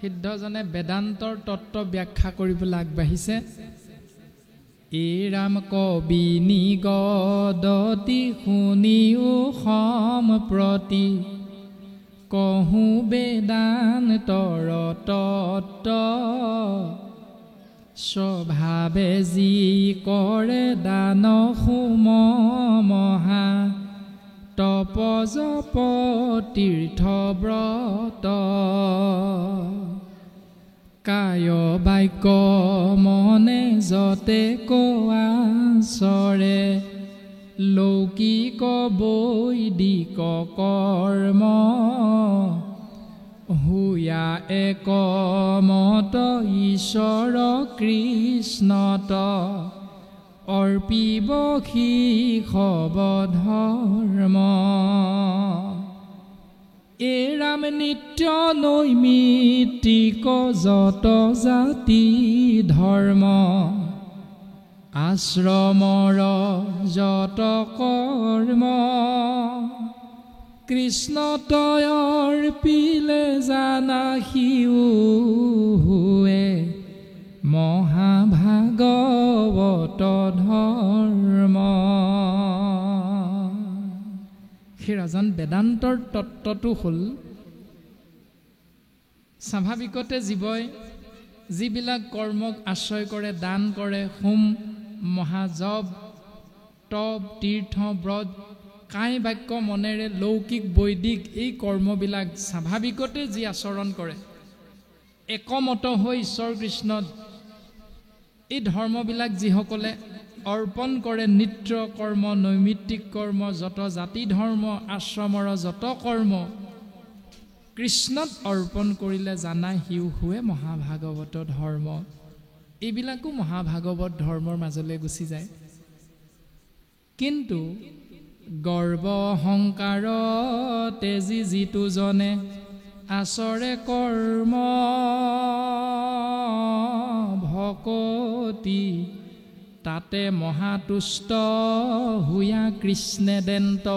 সিদ্ধজনে বেদান্তৰ তত্ত্ব ব্যাখ্যা কৰিবলৈ আগবাঢ়িছে। এই ৰাম কবি নিগদতি শুনিও সম্প্ৰতি কহো বেদান্তৰ তত্ত্ব স্বভাৱে যি কৰে দান হোম মহা তপ জপ তীৰ্থ ব্ৰত কায় বাক্য মনে যতে কোৱা চৰে লৌকিক বৈদিক কৰ্ম হুয়া একমত ঈশ্বৰ কৃষ্ণত অৰ্পিব শিষব ধৰ্ম এ ৰাম নিত্য নৈমিত্তিক যত জাতি ধৰ্ম আশ্ৰমৰ যত কৰ্ম কৃষ্ণ তয় অৰ্পিলে জানা সিও হুৱে মহাভাগৱত ধৰ্ম। সেই ৰাজন বেদান্তৰ তত্ত্বটো হ'ল স্বাভাৱিকতে জীৱই যিবিলাক কৰ্মক আশ্ৰয় কৰে, দান কৰে, হোম মহাজপ তপ তীৰ্থ ব্ৰত কায় বাক্য মনেৰে লৌকিক বৈদিক এই কৰ্মবিলাক স্বাভাৱিকতে যি আচৰণ কৰে একমত হৈ ঈশ্বৰ কৃষ্ণত এই ধৰ্মবিলাক যিসকলে অৰ্পণ কৰে নিত্য কৰ্ম নৈমিত্তিক কৰ্ম যত জাতি ধৰ্ম আশ্ৰমৰ যত কৰ্ম কৃষ্ণত অৰ্পণ কৰিলে জানা সিও হুৱে মহাভাগৱত ধৰ্ম। এইবিলাকো মহাভাগৱত ধৰ্মৰ মাজলৈ গুচি যায়। কিন্তু গৰ্ব অহংকাৰ তেজি যিটো জনে আচৰে কৰ্ম ভকতি তাতে মহাতুষ্ট হুয়া কৃষ্ণে দেন্ত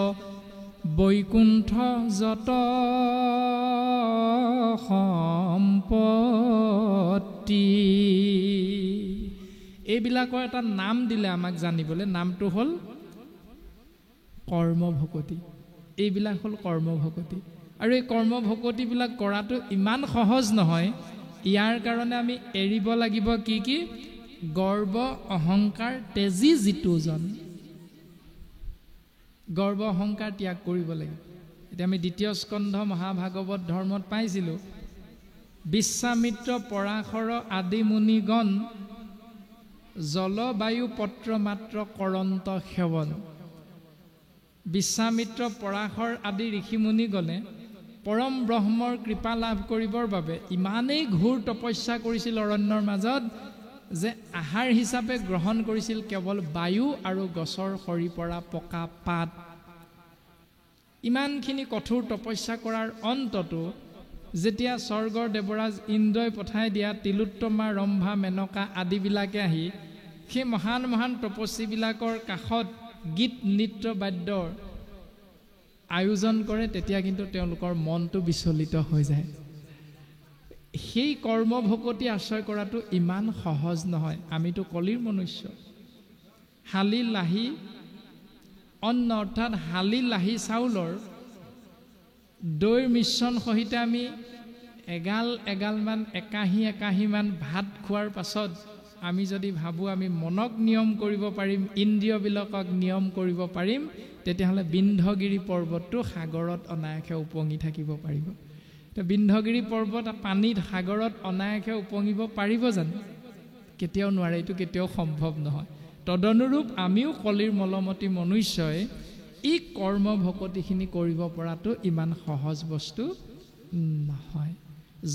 বৈকুণ্ঠ যত সম্পত্তি। এইবিলাকৰ এটা নাম দিলে আমাক জানিবলৈ, নামটো হ'ল কৰ্মভকতি। এইবিলাক হ'ল কৰ্মভকতি। আৰু এই কৰ্মভকতিবিলাক কৰাটো ইমান সহজ নহয়। ইয়াৰ কাৰণে আমি এৰিব লাগিব কি কি? গৰ্ব অহংকাৰ তেজি যিটো জন, গৰ্ব অহংকাৰ ত্যাগ কৰিব লাগিব। এতিয়া আমি দ্বিতীয় স্কন্ধ মহাভাগৱত ধৰ্মত পাইছিলোঁ বিশ্বামিত্ৰ পৰাশৰ আদি মুনিগণ জলবায়ু পত্ৰ মাত্ৰ কৰন্ত সেৱন। বিশ্বামিত্ৰ পৰাশৰ আদি ঋষিমুনিগণে পৰম ব্ৰহ্মৰ কৃপা লাভ কৰিবৰ বাবে ইমানেই ঘোৰ তপস্যা কৰিছিল অৰণ্যৰ মাজত যে আহাৰ হিচাপে গ্ৰহণ কৰিছিল কেৱল বায়ু আৰু গছৰ সৰি পৰা পকা পাত। ইমানখিনি কঠোৰ তপস্যা কৰাৰ অন্ততো যেতিয়া স্বৰ্গৰ দেৱৰাজ ইন্দ্ৰই পঠাই দিয়া তিলোত্তমা ৰম্ভা মেনকা আদিবিলাকে আহি সেই মহান মহান তপস্বীবিলাকৰ কাষত গীত নৃত্য বাদ্যৰ আয়োজন কৰে, তেতিয়া কিন্তু তেওঁলোকৰ মনটো বিচলিত হৈ যায়। সেই কৰ্মভকতি আশ্ৰয় কৰাটো ইমান সহজ নহয়। আমিতো কলিৰ মনুষ্য। শালি লাহি অন্ন অৰ্থাৎ শালি লাহি চাউলৰ দৈৰ মিশ্ৰণ সহিতে আমি এগাল এগালমান একাহীমান ভাত খোৱাৰ পাছত আমি যদি ভাবোঁ আমি মনক নিয়ম কৰিব পাৰিম, ইন্দ্ৰিয়বিলাকক নিয়ম কৰিব পাৰিম, তেতিয়াহ'লে বিন্ধ্যগিৰি পৰ্বতটো সাগৰত অনায়াসে উপঙি থাকিব পাৰিব। বিন্ধ্যগিৰি পৰ্বত পানীত সাগৰত অনায়াসে উপঙিব পাৰিব জানো? কেতিয়াও নোৱাৰে। এইটো কেতিয়াও সম্ভৱ নহয়। তদনুৰূপ আমিও কলিৰ মলমতী মনুষ্যই এই কৰ্মভকতিখিনি কৰিব পৰাটো ইমান সহজ বস্তু নহয়।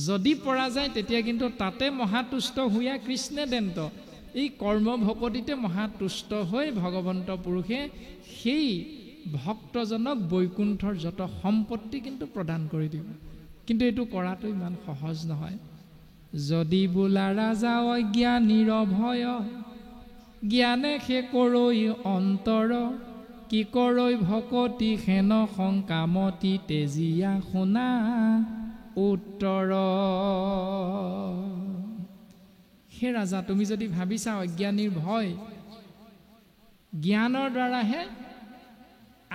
যদি পৰা যায় তেতিয়া কিন্তু তাতে মহাতুষ্ট হুয়া কৃষ্ণে দেন্ত। এই কৰ্মভকতিতে মহাতুষ্ট হৈ ভগৱন্ত পুৰুষে সেই ভক্তজনক বৈকুণ্ঠৰ যত সম্পত্তি কিন্তু প্ৰদান কৰি দিব। কিন্তু এইটো কৰাটো ইমান সহজ নহয়। যদি বোলা ৰাজা অজ্ঞানীৰ ভয় জ্ঞানে সে কৰৈ অন্তৰ কি কৰৈ ভকতি হেন শংকামতি তেজিয়া শুনা উত্তৰ। হে ৰাজা, তুমি যদি ভাবিছা অজ্ঞানীৰ ভয় জ্ঞানৰ দ্বাৰাহে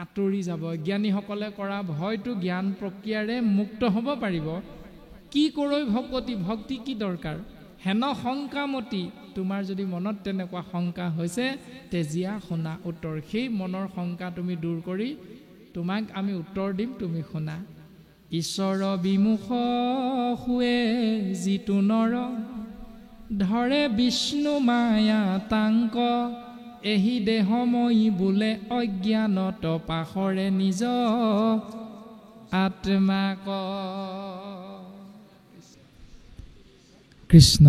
আঁতৰি যাব, জ্ঞানীসকলে কৰা ভয়টো জ্ঞান প্ৰক্ৰিয়াৰে মুক্ত হ'ব পাৰিব। কি কৰৈ ভকতি, ভক্তি কি দৰকাৰ? হেন শংকামতি, তোমাৰ যদি মনত তেনেকুৱা শংকা হৈছে তেজিয়া শুনা উত্তৰ। সেই মনৰ শংকা তুমি দূৰ কৰি তোমাক আমি উত্তৰ দিম, তুমি শুনা। ঈশ্বৰ বিমুখ শুৱে যিটো নৰ, ধৰে বিষ্ণু মায়া তাংক, এহি দেহময়ী বোলে অজ্ঞানত পাশৰে নিজ আত্মাক। কৃষ্ণ,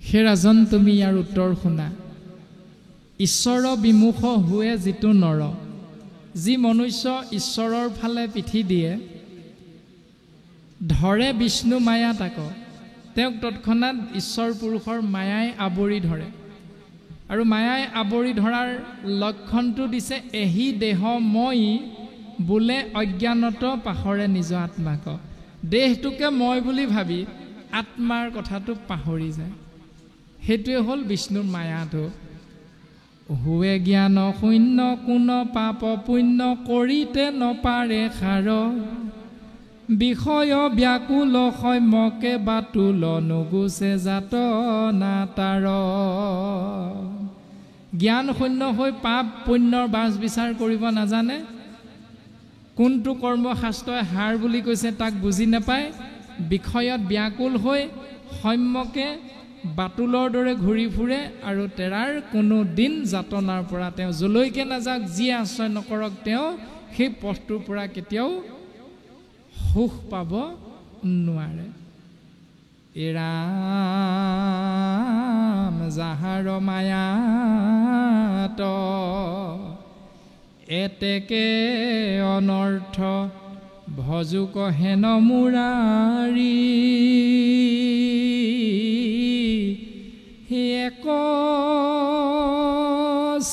হে ৰাজন, তুমি ইয়াৰ উত্তৰ শুনা। ঈশ্বৰ বিমুখ হোৱে যিটো নৰ, যি মনুষ্য ঈশ্বৰৰ ফালে পিঠি দিয়ে, ধৰে বিষ্ণু মায়া তাক, তেওঁক তৎক্ষণাৎ ঈশ্বৰ পুৰুষৰ মায়াই আৱৰি ধৰে। আৰু মায়াই আৱৰি ধৰাৰ লক্ষণটো দিছে এহি দেহময়ী বোলে অজ্ঞানত পাশৰে নিজ আত্মাক। দেহটোকে মই বুলি ভাবি আত্মাৰ কথাটো পাহৰি যায়। সেইটোৱে হ'ল বিষ্ণুৰ মায়াটো। হুৱে জ্ঞান শূন্য কোন পাপ পুণ্য, কৰিতে নপাৰে সাৰ, বিষয় ব্যাকুল সম্যকে বাতুল, নুগুচে জাত নাতাৰ। জ্ঞান শূন্য হৈ পাপ পুণ্যৰ বাছ বিচাৰ কৰিব নাজানে, কোনটো কৰ্মশাস্ত্ৰই হাৰ বুলি কৈছে তাক বুজি নাপায়, বিষয়ত ব্যাকুল হৈ সম্যকে বাতুলৰ দৰে ঘূৰি ফুৰে, আৰু তেৰাৰ কোনো দিন যাতনাৰ পৰা তেওঁ যলৈকে নাযাওক, যি আশ্ৰয় নকৰক, তেওঁ সেই পথটোৰ পৰা কেতিয়াও সুখ পাব নোৱাৰে। এৰাম যাহাৰ মায়াত, এতেকে অনৰ্থ ভজুক হেন মুৰাৰী, এক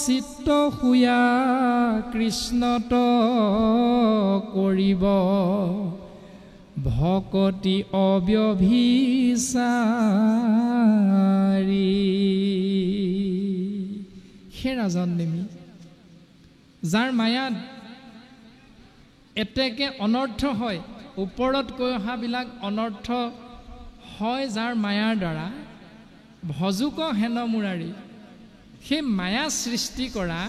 চিত্ত শুয়া কৃষ্ণত কৰিব, ভকতি অব্যভিচাৰী। হে ৰাজন নেমি, যাৰ মায়াত এতেকে অনৰ্থ হয়, ওপৰত কৈ অহাবিলাক অনৰ্থ হয় যাৰ মায়াৰ দ্বাৰা, ভজুক হেন মুৰাৰী, সেই মায়া সৃষ্টি কৰা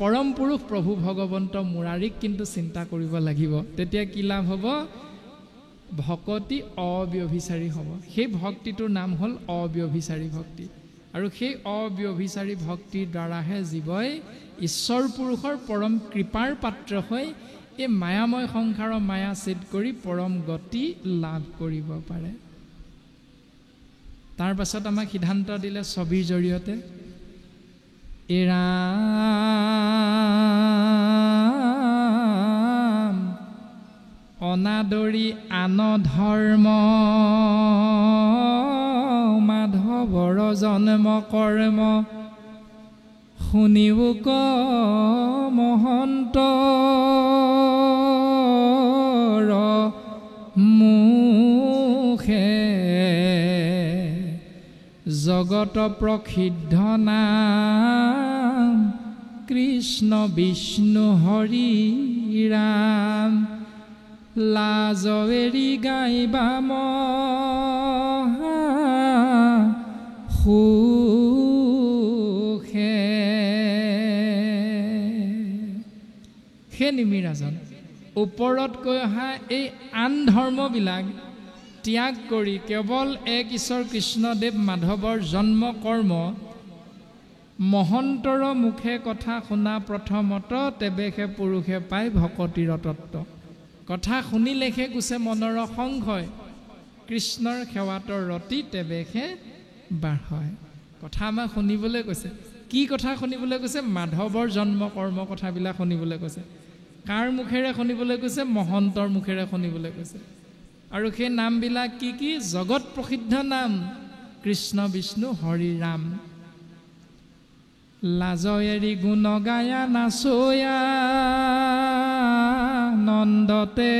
পৰম পুৰুষ প্ৰভু ভগৱন্ত মুৰাৰীক কিন্তু চিন্তা কৰিব লাগিব। তেতিয়া কি লাভ হ'ব? ভকতি অব্যভিচাৰী হ'ব। সেই ভক্তিটোৰ নাম হ'ল অব্যভিচাৰী ভক্তি। আৰু সেই অব্যভিচাৰী ভক্তিৰ দ্বাৰাহে জীৱই ঈশ্বৰ পুৰুষৰ পৰম কৃপাৰ পাত্ৰ হৈ এই মায়াময় সংসাৰৰ মায়া ছেদ কৰি পৰম গতি লাভ কৰিব পাৰে। তাৰ পাছত আমাক সিদ্ধান্ত দিলে ছবিৰ জৰিয়তে, এৰাম অনাদৰি আন ধৰ্ম, মাধৱৰ জন্ম কৰ্ম, শুনিও ক মহন্ত মুখে, জগত প্ৰসিদ্ধ নাম, কৃষ্ণ বিষ্ণু হৰি ৰাম, লাজ এৰি গাইবা মহা সুখে। হে নিমিৰাজন, ওপৰত কৈ অহা এই আন ধৰ্মবিলাক ত্যাগ কৰি কেৱল এক ঈশ্বৰ কৃষ্ণদেৱ মাধৱৰ জন্ম কৰ্ম, মহন্তৰ মুখে কথা শুনা প্ৰথমত, তেবেহে পুৰুষে পায় ভকতিৰ তত্ত্ব। কথা শুনিলেহে গুচে মনৰ সংশয়, কৃষ্ণৰ সেৱাতৰ ৰতি তেবেহে বাঢ়য়। কথা আমাক শুনিবলৈ কৈছে। কি কথা শুনিবলৈ কৈছে? মাধৱৰ জন্ম কৰ্ম কথাবিলাক শুনিবলৈ কৈছে। কাৰ মুখেৰে শুনিবলৈ কৈছে? মহন্তৰ মুখেৰে শুনিবলৈ কৈছে। আৰু সেই নামবিলাক কি কি? জগত প্ৰসিদ্ধ নাম, কৃষ্ণ বিষ্ণু হৰি ৰাম। লাজ এৰি গুণ গায়া নাচয়া নন্দতে,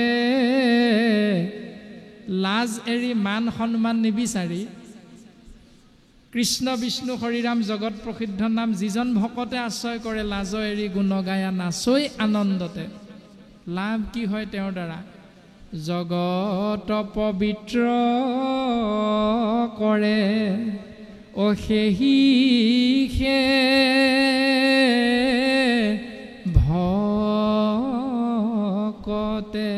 লাজ এৰি মান সন্মান নিবিচাৰি কৃষ্ণ বিষ্ণু হৰিৰাম জগত প্ৰসিদ্ধ নাম যিজন ভকতে আশ্ৰয় কৰে লাজ এৰি গুণ গায়া নাচৈ আনন্দতে লাভ কি হয় তেওঁৰ দ্বাৰা জগত পবিত্ৰ কৰে অশেহি হে ভকতে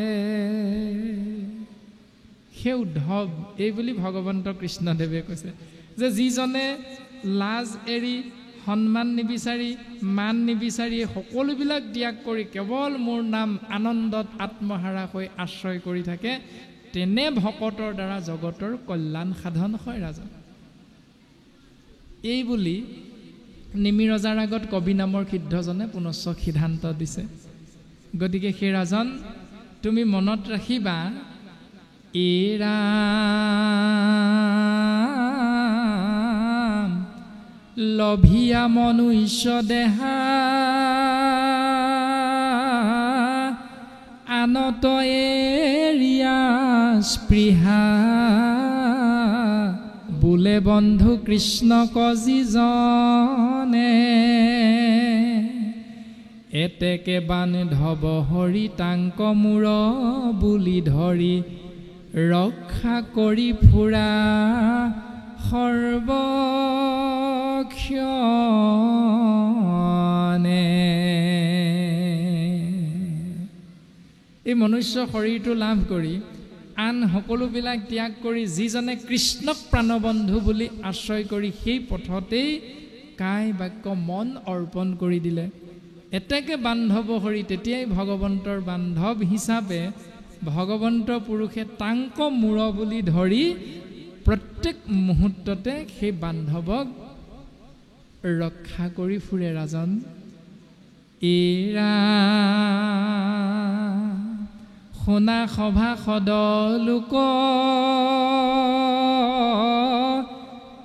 সেই উদ্ধৱ এই বুলি ভগৱন্ত কৃষ্ণদেৱে কৈছে যে যিজনে লাজ এৰি সন্মান নিবিচাৰি মান নিবিচাৰি সকলোবিলাক ত্যাগ কৰি কেৱল মোৰ নাম আনন্দত আত্মহাৰা হৈ আশ্ৰয় কৰি থাকে তেনে ভকতৰ দ্বাৰা জগতৰ কল্যাণ সাধন হয় ৰাজন এই বুলি নিমি ৰজাৰ আগত কবি নামৰ সিদ্ধজনে পুনশ্চ সিদ্ধান্ত দিছে গতিকে সেই ৰাজন তুমি মনত ৰাখিবা এৰা লভিয়া মনুষ্য দেহা আনত এৰিয়া স্পৃহা বোলে বন্ধু কৃষ্ণ কজিজনে এতেকে বান্ধৱ হৰি তাংক মূৰ বুলি ধৰি ৰক্ষা কৰি ফুৰা সৰ্বক্ষণে এই মনুষ্য শৰীৰটো লাভ কৰি আন সকলোবিলাক ত্যাগ কৰি যিজনে কৃষ্ণক প্ৰাণবন্ধু বুলি আশ্ৰয় কৰি সেই পথতেই কায় বাক্য মন অৰ্পণ কৰি দিলে এতেকে বান্ধৱ হৰি তেতিয়াই ভগৱন্তৰ বান্ধৱ হিচাপে ভগৱন্ত পুৰুষে তাংক মূৰ বুলি ধৰি প্ৰত্যেক মুহূৰ্ততে সেই বান্ধৱক ৰক্ষা কৰি ফুৰে ৰাজন এৰা শুনা সভা সদলোক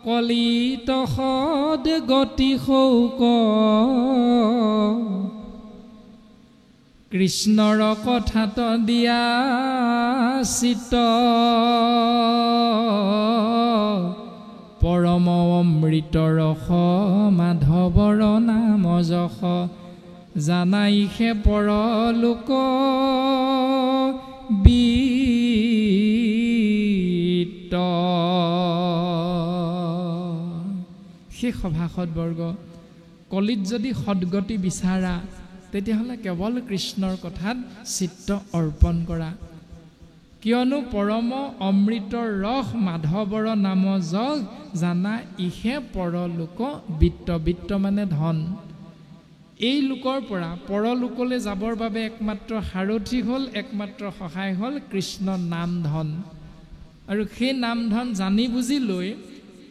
কলিত সদ গতি শৌক কৃষ্ণৰ কথাত দিয়া চিত পৰম অমৃত ৰস মাধৱৰ নাম যশ জানাইহে পৰলোক বিত সেই সভাসদবৰ্গ কলিত যদি সদগতি বিচাৰা তেতিয়াহ'লে কেৱল কৃষ্ণৰ কথাত চিত্ত অৰ্পণ কৰা কিয়নো পৰম অমৃতৰ ৰস মাধৱৰ নাম যশ জানা ইহে পৰলোক বিত্ত বিত্ত মানে ধন এই লোকৰ পৰা পৰলোকলৈ যাবৰ বাবে একমাত্ৰ সাৰথি হ'ল একমাত্ৰ সহায় হ'ল কৃষ্ণ নাম ধন আৰু সেই নাম ধন জানি বুজি লৈ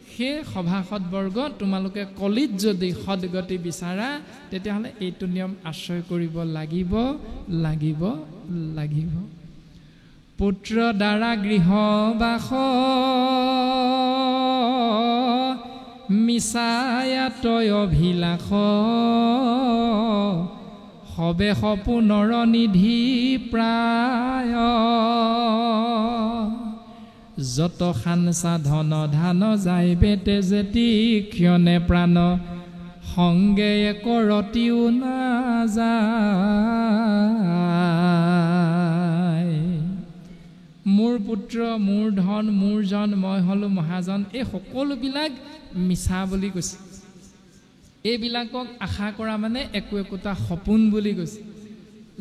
সেই সভাসদবৰ্গ তোমালোকে কলিত যদি সদগতি বিচাৰা তেতিয়াহ'লে এইটো নিয়ম আশ্ৰয় কৰিব লাগিব লাগিব লাগিব পুত্ৰ দ্বাৰা গৃহবাস মিছায়াতয় অভিলাষ সবে সপোনৰ নিধি প্ৰায় যত খানচা ধন ধান যায় বেতে যেতি ক্ষণে প্ৰাণ সংগে একৰতিও নাযায় মোৰ পুত্ৰ মোৰ ধন মোৰ জন মই হলো মহাজন এই সকলোবিলাক মিছা বুলি কৈছে এইবিলাকক আশা কৰা মানে একো একোটা সপোন বুলি কৈছে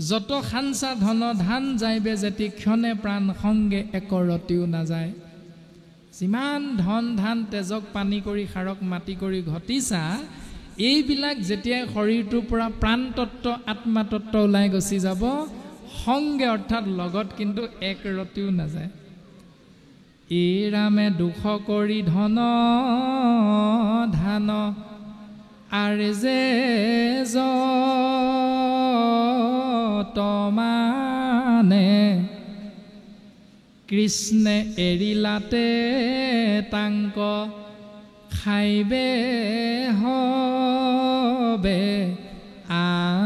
যত খানচা ধন ধান যাইবে যেতি ক্ষণে প্ৰাণ সংগে একৰতিও নাযায় যিমান ধন ধান তেজক পানী কৰি সাৰক মাটি কৰি ঘটিছা এইবিলাক যেতিয়াই শৰীৰটোৰ পৰা প্ৰাণতত্ত্ব আত্মাতত্ত্ব ওলাই গুচি যাব সংগে অৰ্থাৎ লগত কিন্তু এক ৰতিও নাযায় এই ৰামে দুখ কৰি ধন ধান আৰে যে তমানে কৃষ্ণে এৰিলাতে তাংক খাইবে হবে আনে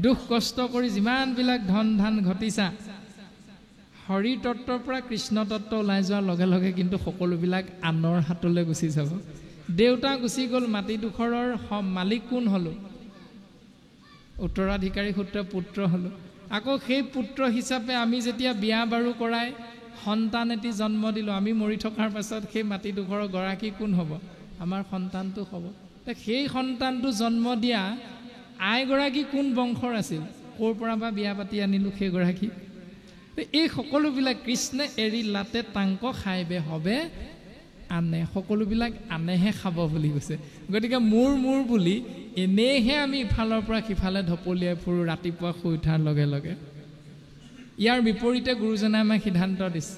দুখ কষ্ট কৰি যিমানবিলাক ধন ধান ঘটিছা হৰি তত্ত্বৰ পৰা কৃষ্ণ তত্ত্ব ওলাই যোৱাৰ লগে লগে কিন্তু সকলোবিলাক আনৰ হাতলৈ গুচি যাব। দেউতা গুচি গ'ল, মাটিডোখৰৰ মালিক কোন হ'লো? উত্তৰাধিকাৰী সূত্ৰে পুত্ৰ হ'লো। আকৌ সেই পুত্ৰ হিচাপে আমি যেতিয়া বিয়া বাৰু কৰাই সন্তান এটি জন্ম দিলোঁ, আমি মৰি থকাৰ পাছত সেই মাটিডোখৰৰ গৰাকী কোন হ'ব? আমাৰ সন্তানটো হ'ব। সেই সন্তানটো জন্ম দিয়া আইগৰাকী কোন বংশৰ আছিল? ক'ৰ পৰা বা বিয়া পাতি আনিলোঁ সেইগৰাকী? এই সকলোবিলাক কৃষ্ণে এৰি লাতে তাংক খাইবে হবে আনে, সকলোবিলাক আনেহে খাব বুলি কৈছে। গতিকে মোৰ বুলি এনেইহে আমি ইফালৰ পৰা সিফালে ঢপলিয়াই ফুৰোঁ ৰাতিপুৱা শুই উঠাৰ লগে লগে। ইয়াৰ বিপৰীতে গুৰুজনাই আমাক সিদ্ধান্ত দিছে,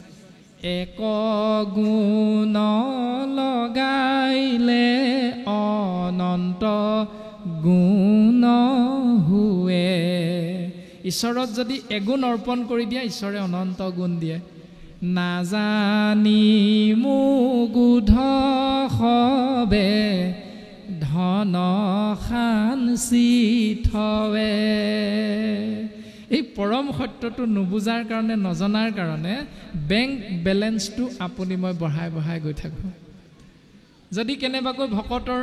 এক গুণ লগাইলে অনন্ত গুণ হুৱে। ঈশ্বৰত যদি এগুণ অৰ্পণ কৰি দিয়ে, ঈশ্বৰে অনন্ত গুণ দিয়ে। নাজানি মুগুধ হবে ধন সাঞ্চি থৱে। এই পৰম সত্যটো নুবুজাৰ কাৰণে, নজনাৰ কাৰণে বেংক বেলেঞ্চটো আপুনি মই বঢ়াই বঢ়াই গৈ থাকোঁ। যদি কেনেবাকৈ ভকতৰ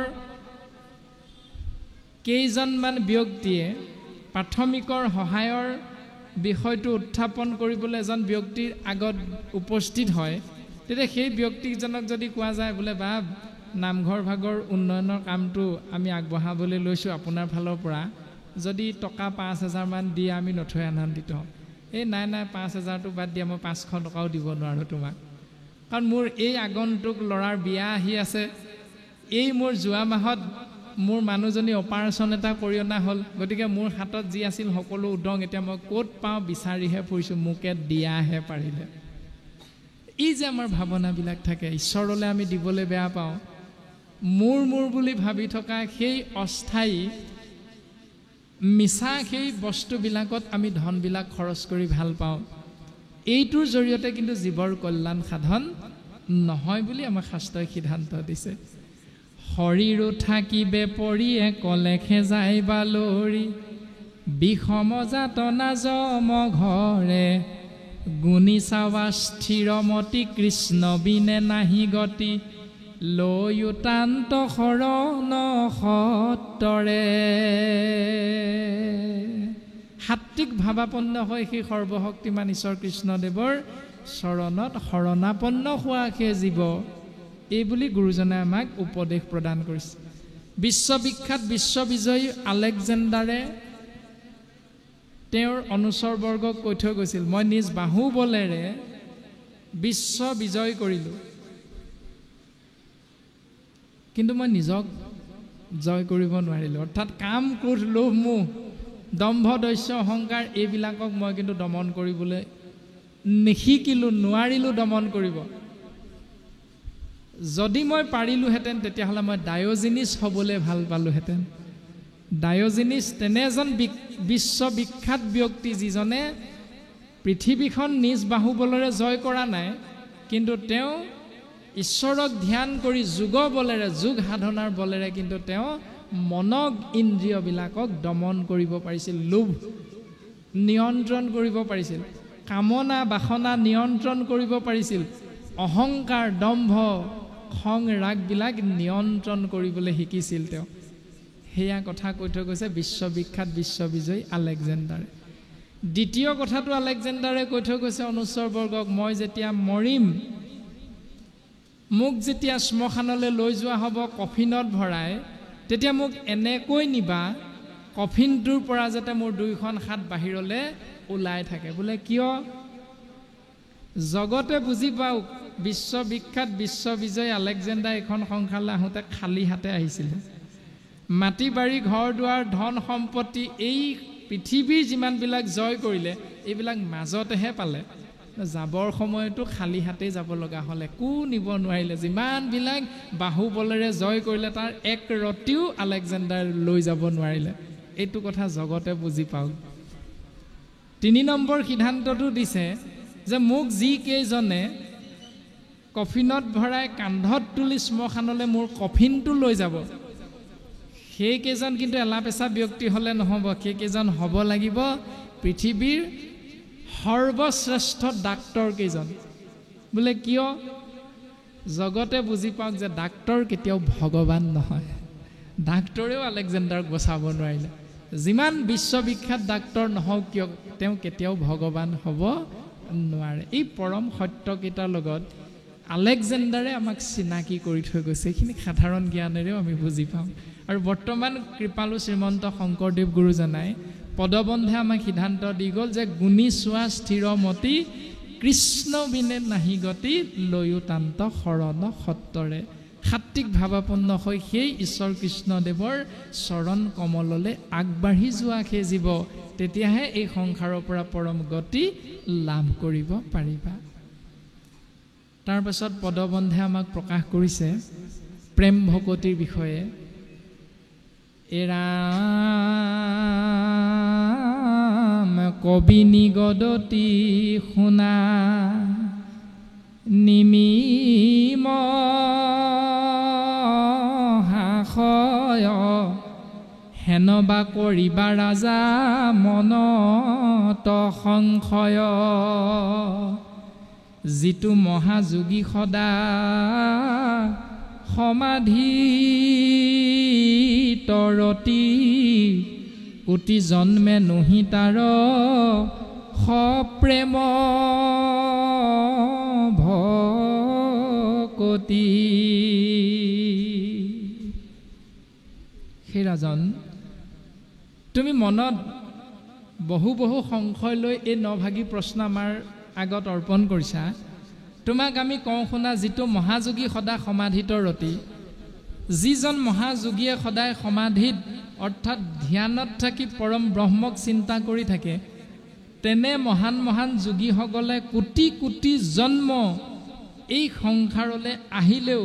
কেইজনমান ব্যক্তিয়ে প্ৰাথমিকৰ সহায়ৰ বিষয়টো উত্থাপন কৰিবলৈ এজন ব্যক্তিৰ আগত উপস্থিত হয়, তেতিয়া সেই ব্যক্তিজনক যদি কোৱা যায় বোলে বা নামঘৰ ভাগৰ উন্নয়নৰ কামটো আমি আগবঢ়াবলৈ লৈছোঁ আপোনাৰ ফালৰ পৰা, যদি টকা 5,000 মান দিয়ে আমি নথৈ আনন্দিত হওঁ। এই নাই 5,000টো বাদ দিয়া, মই 500 টকাও দিব নোৱাৰোঁ তোমাক, কাৰণ মোৰ এই আগন্তুক ল'ৰাৰ বিয়া আহি আছে, এই মোৰ যোৱা মাহত মোৰ মানুহজনী অপাৰেশ্যন এটা কৰি অনা হ'ল, গতিকে মোৰ হাতত যি আছিল সকলো উদং এতিয়া মই ক'ত পাওঁ বিচাৰিহে ফুৰিছোঁ, মোকে দিয়াহে পাৰিলে। এই যে আমাৰ ভাৱনাবিলাক থাকে, ঈশ্বৰলৈ আমি দিবলৈ বেয়া পাওঁ, মোৰ বুলি ভাবি থকা সেই অস্থায়ী মিছা সেই বস্তুবিলাকত আমি ধনবিলাক খৰচ কৰি ভাল পাওঁ। এইটোৰ জৰিয়তে কিন্তু জীৱৰ কল্যাণ সাধন নহয় বুলি আমাক শাস্ত্ৰই সিদ্ধান্ত দিছে। শৰীৰো থাকিবে পৰি কলেখে যায় বালৰি, বিষম যাতনা যম ঘৰে, গুণী চাৱা স্থিৰমতি কৃষ্ণ বিনে নাহি গতি, লৈতান্ত শৰণ সত্তৰে। সাত্বিক ভাৱাপন্ন হৈ সেই সৰ্বশক্তিমান ঈশ্বৰ কৃষ্ণদেৱৰ চৰণত শৰণাপন্ন হোৱা সেই জীৱ, এই বুলি গুৰুজনে আমাক উপদেশ প্ৰদান কৰিছে। বিশ্ববিখ্যাত বিশ্ববিজয়ী আলেকজেণ্ডাৰে তেওঁৰ অনুচৰবৰ্গক কৈ থৈ গৈছিল, মই নিজ বাহুবলেৰে বিশ্ব বিজয় কৰিলোঁ, কিন্তু মই নিজক জয় কৰিব নোৱাৰিলোঁ। অৰ্থাৎ কাম, ক্ৰোধ, লোভ, মোহ, দম্ভ, দস্য, অহংকাৰ এইবিলাকক মই কিন্তু দমন কৰিবলৈ নিশিকিলোঁ, নোৱাৰিলোঁ দমন কৰিব। যদি মই পাৰিলোহেঁতেন তেতিয়াহ'লে মই ডায়জিনিছ হ'বলৈ ভাল পালোহেঁতেন। ডায়জিনিছ তেনে এজন বিশ্ববিখ্যাত ব্যক্তি, যিজনে পৃথিৱীখন নিজ বাহুবলেৰে জয় কৰা নাই, কিন্তু তেওঁ ঈশ্বৰক ধ্যান কৰি যোগ বলেৰে, যোগ সাধনাৰ বলেৰে কিন্তু তেওঁ মনক ইন্দ্ৰিয়বিলাকক দমন কৰিব পাৰিছিল, লোভ নিয়ন্ত্ৰণ কৰিব পাৰিছিল, কামনা বাসনা নিয়ন্ত্ৰণ কৰিব পাৰিছিল, অহংকাৰ, দম্ভ, খং, ৰাগবিলাক নিয়ন্ত্ৰণ কৰিবলৈ শিকিছিল তেওঁ। সেয়া কথা কৈ থৈ গৈছে বিশ্ববিখ্যাত বিশ্ববিজয়ী আলেকজেণ্ডাৰে। দ্বিতীয় কথাটো আলেকজেণ্ডাৰে কৈ থৈ গৈছে অনুচৰবৰ্গক, মই যেতিয়া মৰিম, মোক যেতিয়া শ্মশানলৈ লৈ যোৱা হ'ব কফিনত ভৰাই, তেতিয়া মোক এনেকৈ নিবা কফিনটোৰ পৰা যাতে মোৰ 2খন হাত বাহিৰলৈ ওলাই থাকে। বোলে কিয়? জগতে বুজি পাওক, বিশ্ববিখ্যাত বিশ্ববিজয়ী আলেকজেণ্ডাৰ এখন সংসাৰলৈ আহোঁতে খালী হাতে আহিছিলে। মাটি বাৰী, ঘৰ দুৱাৰ, ধন সম্পত্তি, এই পৃথিৱীৰ যিমানবিলাক জয় কৰিলে এইবিলাক মাজতেহে পালে। যাবৰ সময়তো খালী হাতেই যাব লগা হ'ল, একো নিব নোৱাৰিলে। যিমানবিলাক বাহুবলেৰে জয় কৰিলে তাৰ এক ৰতিও আলেকজেণ্ডাৰ লৈ যাব নোৱাৰিলে। এইটো কথা জগতে বুজি পাওক। 3 নম্বৰ সিদ্ধান্তটো দিছে যে মোক যিকেইজনে কফিনত ভৰাই কান্ধত তুলি শ্মশানলৈ মোৰ কফিনটো লৈ যাব, সেইকেইজন কিন্তু এলাপেচা ব্যক্তি হ'লে নহ'ব, সেইকেইজন হ'ব লাগিব পৃথিৱীৰ সৰ্বশ্ৰেষ্ঠ ডাক্তৰ কেইজন বোলে কিয় জগতে বুজি পাওক যে ডাক্তৰ কেতিয়াও ভগৱান নহয় ডাক্তৰেও আলেকজেণ্ডাৰক বচাব নোৱাৰিলে যিমান বিশ্ববিখ্যাত ডাক্তৰ নহওক কিয় তেওঁ কেতিয়াও ভগৱান হ'ব নোৱাৰে এই পৰম সত্যকেইটাৰ লগত আলেকজেণ্ডাৰে আমাক চিনাকি কৰি থৈ গৈছে এইখিনি সাধাৰণ জ্ঞানেৰেও আমি বুজি পাওঁ আৰু বৰ্তমান কৃপালু শ্ৰীমন্ত শংকৰদেৱ গুৰুজনাই পদবন্ধে আমাক সিদ্ধান্ত দি গ'ল যে গুণী চোৱা স্থিৰমতি কৃষ্ণ বিনে নাহি গতি লয়োতান্ত শৰণ সত্তৰে সাত্বিক ভাৱাপন্ন হৈ সেই ঈশ্বৰ কৃষ্ণদেৱৰ চৰণ কমললৈ আগবাঢ়ি যোৱা সেই জীৱ তেতিয়াহে এই সংসাৰৰ পৰা পৰম গতি লাভ কৰিব পাৰিবা তাৰ পাছত পদবন্ধে আমাক প্ৰকাশ কৰিছে প্ৰেম ভকতিৰ বিষয়ে এৰাম কবি নিগদতি শুনা নিমিম হাসয় হেনবা কৰিবা ৰাজা মনত সংশয় যিটো মহাযোগী সদা সমাধি তৰতি কোটি জন্মে নহি তাৰ সপ্ৰেম ভকতি সেই ৰাজন তুমি মনত বহু বহু সংশয় লৈ এই নভাগী প্ৰশ্ন আমাৰ আগত অৰ্পণ কৰিছা তোমাক আমি কওঁ শুনা যিটো মহাযোগী সদা সমাধিত ৰতি যিজন মহাযোগীয়ে সদায় সমাধিত অৰ্থাৎ ধ্যানত থাকি পৰম ব্ৰহ্মক চিন্তা কৰি থাকে তেনে মহান মহান যোগীসকলে কোটি কোটি জন্ম এই সংসাৰলৈ আহিলেও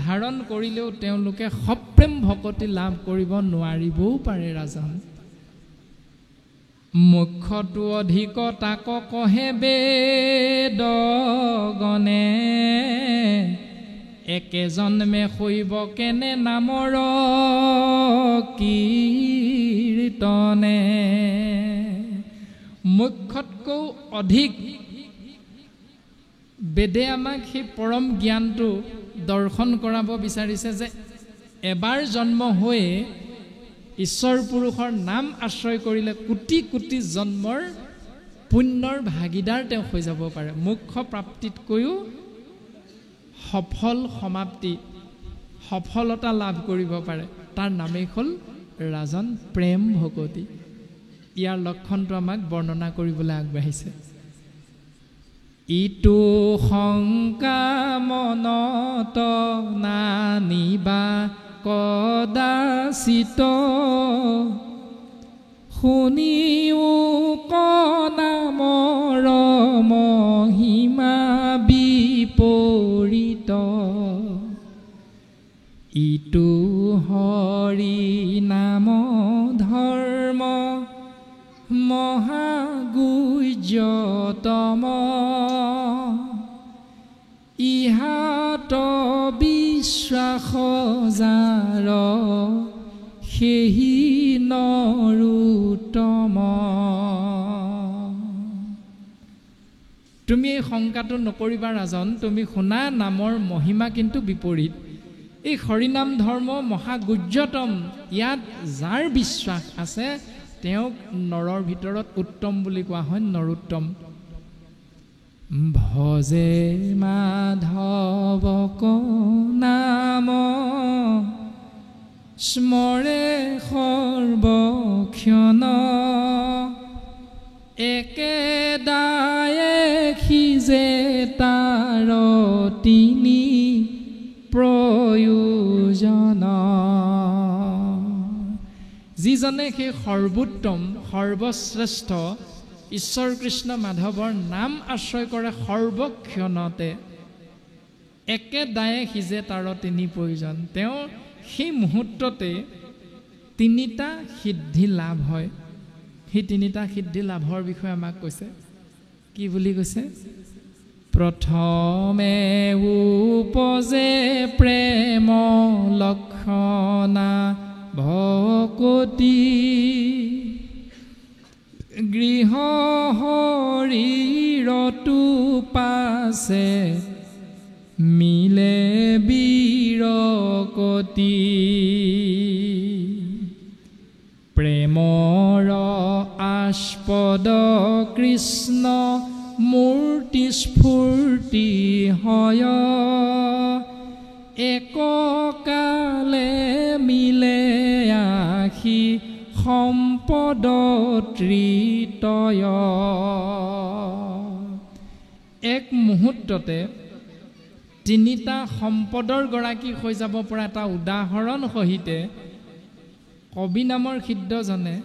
ধাৰণ কৰিলেও তেওঁলোকে সপ্ৰেম ভকতি লাভ কৰিব নোৱাৰিবও পাৰে ৰাজন মুখ্যটো অধিক তাক কহে বেদগণে একে জন্মে শৈব কেনে নামৰ কীৰ্তনে মুখ্যতকৈ অধিক বেদে আমাক সেই পৰম জ্ঞানটো দৰ্শন কৰাব বিচাৰিছে যে এবাৰ জন্ম হৈয়ে ঈশ্বৰ পুৰুষৰ নাম আশ্ৰয় কৰিলে কোটি কোটি জন্মৰ পুণ্যৰ ভাগিদাৰ তেওঁ হৈ যাব পাৰে মুখ্য প্ৰাপ্তিতকৈও সফল সমাপ্তি সফলতা লাভ কৰিব পাৰে তাৰ নামেই হ'ল ৰাজন প্ৰেম ভকতি ইয়াৰ লক্ষণটো আমাক বৰ্ণনা কৰিবলৈ আগবাঢ়িছে ইটো শংকা মনত নানিবা কদাচিত শুনিও কনামৰ মহিমা বিপৰীত ইটো হৰি নাম ধৰ্ম মহাগুহ্যতম ইহাত বিশ্বাস যাৰ সেহি নৰোত্তম তুমি এই শংকাটো নকৰিবা ৰাজন তুমি শুনা নামৰ মহিমা কিন্তু বিপৰীত এই হৰিনাম ধৰ্ম মহাগুহ্যতম ইয়াত যাৰ বিশ্বাস আছে তেওঁক নৰৰ ভিতৰত উত্তম বুলি কোৱা হয় নৰোত্তম ভজে মাধৱক নাম স্মৰে সৰ্বক্ষণ একেদায়ে সিজে তাৰ তিনি প্ৰয়োজন যিজনে সেই সৰ্বোত্তম সৰ্বশ্ৰেষ্ঠ ঈশ্বৰ কৃষ্ণ মাধৱৰ নাম আশ্ৰয় কৰে সৰ্বক্ষণতে একেদায়ে সিজে তাৰ তিনি প্ৰয়োজন তেওঁ সেই মুহূৰ্ততে তিনিটা সিদ্ধি লাভ হয় সেই তিনিটা সিদ্ধি লাভৰ বিষয়ে আমাক কৈছে কি বুলি কৈছে প্ৰথমে উপজে প্ৰেম লক্ষণা ভকতি গৃহ শৰীৰতো পাছে মিলে বিৰকতি প্ৰেমৰ আস্পদ কৃষ্ণ মূৰ্তি স্ফূৰ্তি হয় এককালে মিলে আখি সম্পদ ত্ৰিতয় এক মুহূৰ্ততে তিনিটা সম্পদৰ গৰাকী হৈ যাব পৰা এটা উদাহৰণ সহিতে কবি নামৰ সিদ্ধজনে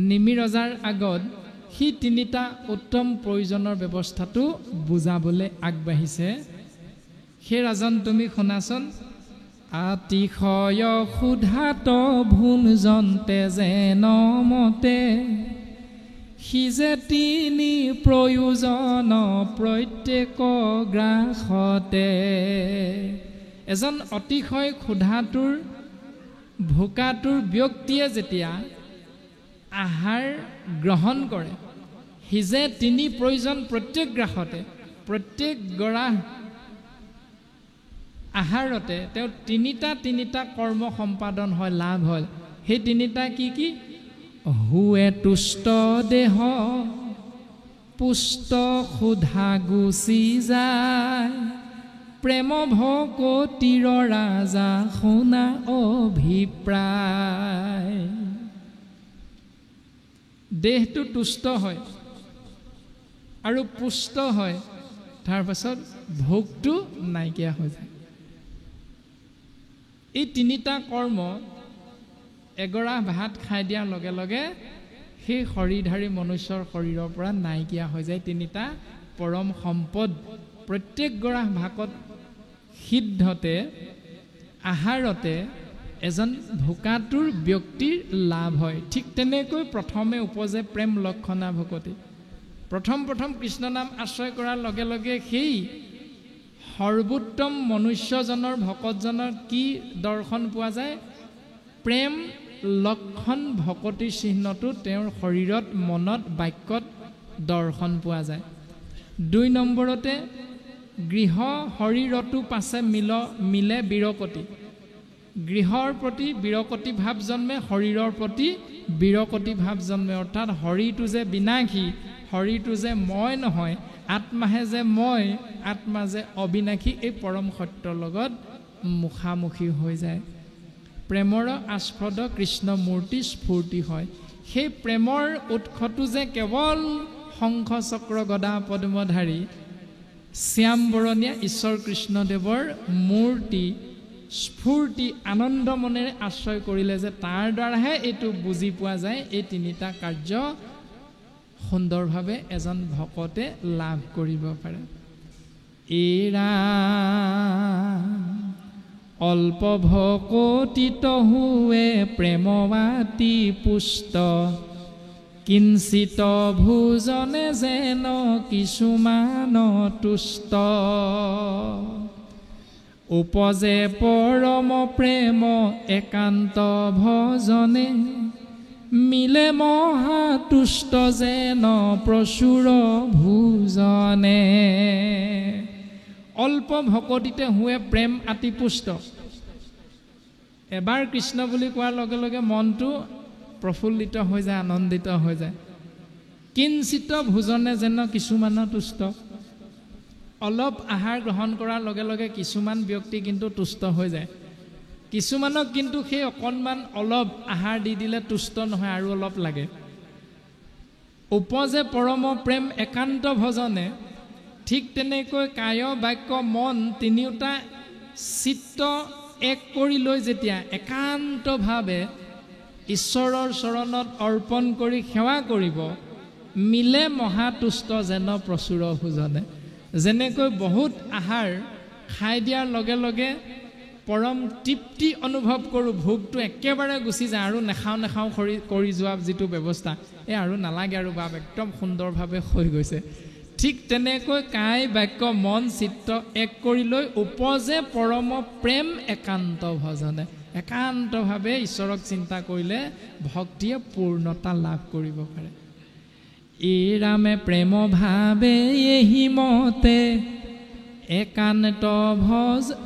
নিমি ৰজাৰ আগত সি তিনিটা উত্তম প্ৰয়োজনৰ ব্যৱস্থাটো বুজাবলৈ আগবাঢ়িছে সেই ৰাজন তুমি শুনাচোন আতিশয় সুধাত ভুল জন্তে যেন মতে সি যে তিনি প্ৰয়োজন প্ৰত্যেক গ্ৰাসতে এজন অতিশয় ক্ষুধাটোৰ ভোকাটোৰ ব্যক্তিয়ে যেতিয়া আহাৰ গ্ৰহণ কৰে সি যে তিনি প্ৰয়োজন প্ৰত্যেক গ্ৰাসতে প্ৰত্যেক গৰা আহাৰতে তেওঁ তিনিটা কৰ্ম সম্পাদন হয় লাভ হয় সেই তিনিটা কি কি হুৱে তুষ্ট দেহ পুষ্ট ক্ষুধা গুচি যায় প্ৰেম ভকতিৰ ৰাজা শুনা অভিপ্ৰায় দেহটো তুষ্ট হয় আৰু পুষ্ট হয় তাৰ পাছত ভোকটো নাইকিয়া হৈ যায় এই তিনিটা কৰ্ম এগৰা ভাত খাই দিয়াৰ লগে লগে সেই শৰীৰধাৰী মনুষ্যৰ শৰীৰৰ পৰা নাইকিয়া হৈ যায় তিনিটা পৰম সম্পদ প্ৰত্যেক গৰা ভাকত সিদ্ধতে আহাৰতে এজন ভোকাটোৰ ব্যক্তিৰ লাভ হয় ঠিক তেনেকৈ প্ৰথমে উপজে প্ৰেম লক্ষণা ভকতি প্ৰথম কৃষ্ণ নাম আশ্ৰয় কৰাৰ লগে লগে সেই সৰ্বোত্তম মনুষ্যজনৰ ভকতজনৰ কি দৰ্শন পোৱা যায় প্ৰেম লক্ষণ ভকতিৰ চিহ্নটো তেওঁৰ শৰীৰত মনত বাক্যত দৰ্শন পোৱা যায় 2 নম্বৰতে গৃহ শৰীৰতো পাছে মিলে বিৰকতি গৃহৰ প্ৰতি বিৰকতি ভাৱ জন্মে শৰীৰৰ প্ৰতি বিৰকতি ভাৱ জন্মে অৰ্থাৎ শৰীৰটো যে বিনাশী শৰীৰটো যে মই নহয় আত্মাহে যে মই আত্মা যে অবিনাশী এই পৰম সত্যৰ লগত মুখামুখি হৈ যায় প্ৰেমৰ আস্পদ কৃষ্ণ মূৰ্তি স্ফূৰ্তি হয় সেই প্ৰেমৰ উৎসটো যে কেৱল শংখ চক্ৰ গদা পদ্মধাৰী শ্যাম বৰণীয়া ঈশ্বৰ কৃষ্ণদেৱৰ মূৰ্তি স্ফূৰ্তি আনন্দ মনেৰে আশ্ৰয় কৰিলে যে তাৰ দ্বাৰাহে এইটো বুজি পোৱা যায় এই তিনিটা কাৰ্য সুন্দৰভাৱে এজন ভকতে লাভ কৰিব পাৰে এৰা অল্প ভকতিত হুৱে প্ৰেমৱাতি পুষ্ট কিঞ্চিত ভোজনে যেন কিছুমান তুষ্ট উপজে পৰম প্ৰেম একান্ত ভজনে মিলে মহাতুষ্ট যেন প্ৰচুৰ ভোজনে অল্প ভকতিতে হুৱে প্ৰেম আতি পুষ্ট এবাৰ কৃষ্ণ বুলি কোৱাৰ লগে লগে মনটো প্ৰফুল্লিত হৈ যায় আনন্দিত হৈ যায় কিঞ্চিত ভোজনে যেন কিছুমান তুষ্ট অলপ আহাৰ গ্ৰহণ কৰাৰ লগে লগে কিছুমান ব্যক্তি কিন্তু তুষ্ট হৈ যায় কিছুমানক কিন্তু সেই অকণমান অলপ আহাৰ দি দিলে তুষ্ট নহয় আৰু অলপ লাগে উপজে পৰম প্ৰেম একান্ত ভজনে ঠিক তেনেকৈ কায় বাক্য মন তিনিওটা চিত্ত এক কৰি লৈ যেতিয়া একান্তভাৱে ঈশ্বৰৰ চৰণত অৰ্পণ কৰি সেৱা কৰিব মিলে মহাতুষ্ট যেন প্ৰচুৰ ভোজনে যেনেকৈ বহুত আহাৰ খাই দিয়াৰ লগে লগে পৰম তৃপ্তি অনুভৱ কৰোঁ ভোকটো একেবাৰে গুচি যায় আৰু নেখাওঁ কৰি যোৱা যিটো ব্যৱস্থা এই আৰু নালাগে আৰু বাপ একদম সুন্দৰভাৱে হৈ গৈছে ঠিক তেনেকৈ কায় বাক্য মন চিত্ত এক কৰি লৈ উপজে পৰম প্ৰেম একান্ত ভজনে একান্তভাৱে ঈশ্বৰক চিন্তা কৰিলে ভক্তিয়ে পূৰ্ণতা লাভ কৰিব পাৰে এই ৰামে প্ৰেম ভাবে এহি মতে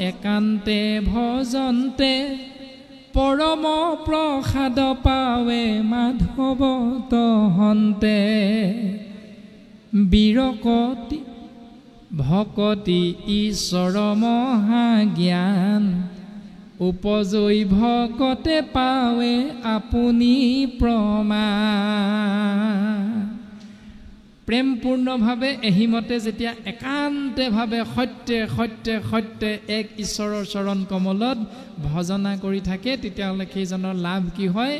একান্তে ভজন্তে পৰম প্ৰসাদ পাৱে মাধৱ তহন্তে বিৰকতি ভকতি ঈশ্বৰ মহাজ্ঞান উপজৈ ভকতে পাৱে আপুনি প্ৰমাণ। প্ৰেমপূৰ্ণভাৱে এহিমতে যেতিয়া একান্তভাৱে সত্যে এক ঈশ্বৰৰ চৰণ কমলত ভজনা কৰি থাকে তেতিয়াহ'লে সেইজনৰ লাভ কি হয়?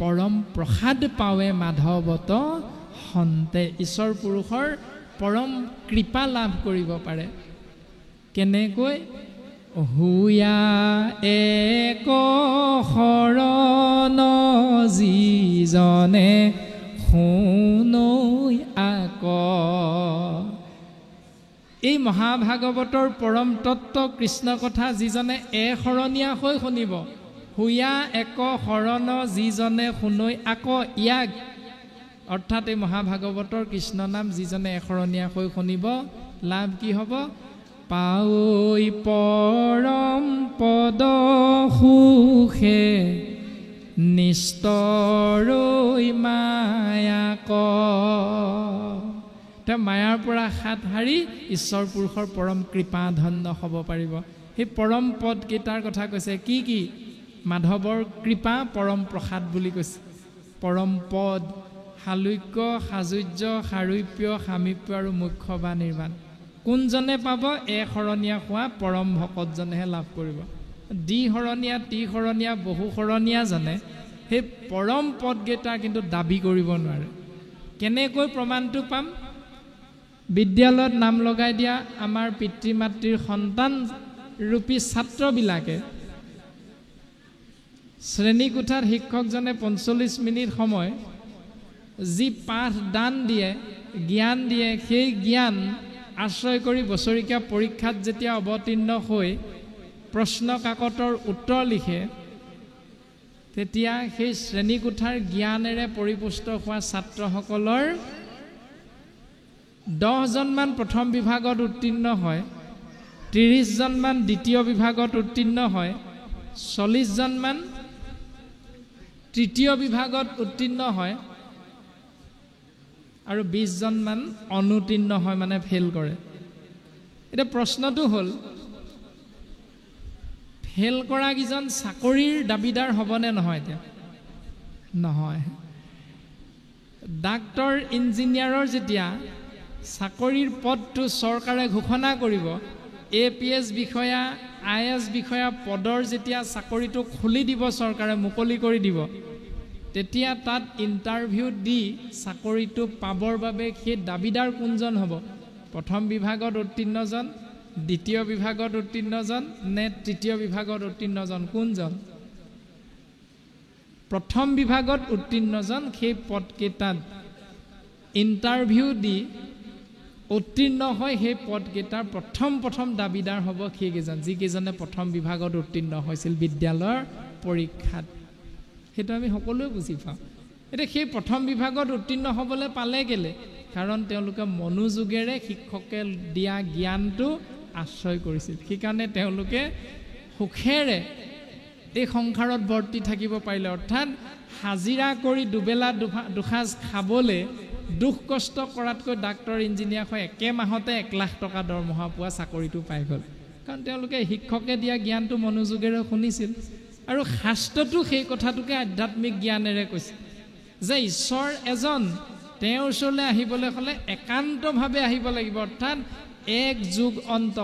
পৰম প্ৰসাদ পাৱে মাধৱত হন্তে। ঈশ্বৰ পুৰুষৰ পৰম কৃপা লাভ কৰিব পাৰে। কেনেকৈ? হুয়া এক শৰণ যিজনে শুনৈ আক। এই মহাভাগৱতৰ পৰম তত্ত্ব কৃষ্ণ কথা যিজনে এশৰণীয়াকৈ শুনিব, হুয়া এক শৰণ যিজনে শুনৈ আক, ইয়াক অৰ্থাৎ এই মহাভাগৱতৰ কৃষ্ণ নাম যিজনে এশৰণীয়াকৈ শুনিব, লাভ কি হ'ব? পাৱৈ পৰম পদ সুখে নিস্তৰৈ মায়াক। তেওঁ মায়াৰ পৰা হাত সাৰি ঈশ্বৰ পুৰুষৰ পৰম কৃপা ধন্য হ'ব পাৰিব। সেই পৰম পদকেইটাৰ কথা কৈছে। কি কি? মাধৱৰ কৃপা পৰম প্ৰসাদ বুলি কৈছে। পৰম পদ, শালুক্য, সাজুৰ্য, সাৰূপ্য, সামীপ্য আৰু মুখ্য বা নিৰ্বাণ। কোনজনে পাব? এশৰণীয়া হোৱা পৰম ভকতজনেহে লাভ কৰিব। দ্বিশৰণীয়া, ত্ৰিশৰণীয়া, বহুশৰণীয়াজনে সেই পৰম পদকেইটা কিন্তু দাবী কৰিব নোৱাৰে। কেনেকৈ প্ৰমাণটো পাম? বিদ্যালয়ত নাম লগাই দিয়া আমাৰ পিতৃ মাতৃৰ সন্তান ৰূপী ছাত্ৰবিলাকে শ্ৰেণীকোঠাত শিক্ষকজনে 45 মিনিট সময় যি পাঠ দান দিয়ে, জ্ঞান দিয়ে, সেই জ্ঞান আশ্ৰয় কৰি বছৰেকীয়া পৰীক্ষাত যেতিয়া অৱতীৰ্ণ হৈ প্ৰশ্ন কাকতৰ উত্তৰ লিখে, তেতিয়া সেই শ্ৰেণীকোঠাৰ জ্ঞানেৰে পৰিপুষ্ট হোৱা ছাত্ৰসকলৰ 10জনমান প্ৰথম বিভাগত উত্তীৰ্ণ হয়, 30জনমান দ্বিতীয় বিভাগত উত্তীৰ্ণ হয়, 40জনমান তৃতীয় বিভাগত উত্তীৰ্ণ হয় আৰু 20জনমান অনুত্তীৰ্ণ হয়, মানে ফেইল কৰে। এতিয়া প্ৰশ্নটো হ'ল, ফেইল কৰা কিজন চাকৰিৰ দাবীদাৰ হ'বনে নহয়? এতিয়া নহয়। ডাক্তৰ ইঞ্জিনিয়াৰৰ যেতিয়া চাকৰিৰ পদটো চৰকাৰে ঘোষণা কৰিব, APS বিষয়া, IS বিষয়া পদৰ যেতিয়া চাকৰিটো খুলি দিব, চৰকাৰে মুকলি কৰি দিব, তেতিয়া তাত ইণ্টাৰভিউ দি চাকৰিটো পাবৰ বাবে সেই দাবীদাৰ কোনজন হ'ব? প্ৰথম বিভাগত উত্তীৰ্ণজন, দ্বিতীয় বিভাগত উত্তীৰ্ণজন নে তৃতীয় বিভাগত উত্তীৰ্ণজন? কোনজন? প্ৰথম বিভাগত উত্তীৰ্ণজন সেই পদকেইটাত ইণ্টাৰভিউ দি উত্তীৰ্ণ হয় সেই পদকেইটাৰ প্ৰথম দাবীদাৰ হ'ব সেইকেইজন, যিকেইজনে প্ৰথম বিভাগত উত্তীৰ্ণ হৈছিল বিদ্যালয়ৰ পৰীক্ষাত। সেইটো আমি সকলোৱে বুজি পাওঁ। এতিয়া সেই প্ৰথম বিভাগত উত্তীৰ্ণ হ'বলৈ পালে কেলে? কাৰণ তেওঁলোকে মনোযোগেৰে শিক্ষকে দিয়া জ্ঞানটো আশ্ৰয় কৰিছিল। সেইকাৰণে তেওঁলোকে সুখেৰে এই সংসাৰত বৰ্তি থাকিব পাৰিলে। অৰ্থাৎ হাজিৰা কৰি দুবেলা দুসাঁজ খাবলৈ দুখ কষ্ট কৰাতকৈ ডাক্তৰ ইঞ্জিনিয়াৰ হৈ একে মাহতে 1 লাখ টকা দৰমহা পোৱা চাকৰিটো পাই গ'ল। কাৰণ তেওঁলোকে শিক্ষকে দিয়া জ্ঞানটো মনোযোগেৰে শুনিছিল। আৰু শাস্ত্ৰটো সেই কথাটোকে আধ্যাত্মিক জ্ঞানেৰে কৈছে যে ঈশ্বৰ এজন, তেওঁৰ ওচৰলৈ আহিবলৈ হ'লে একান্তভাৱে আহিব লাগিব। অৰ্থাৎ এক যুগ অন্ত,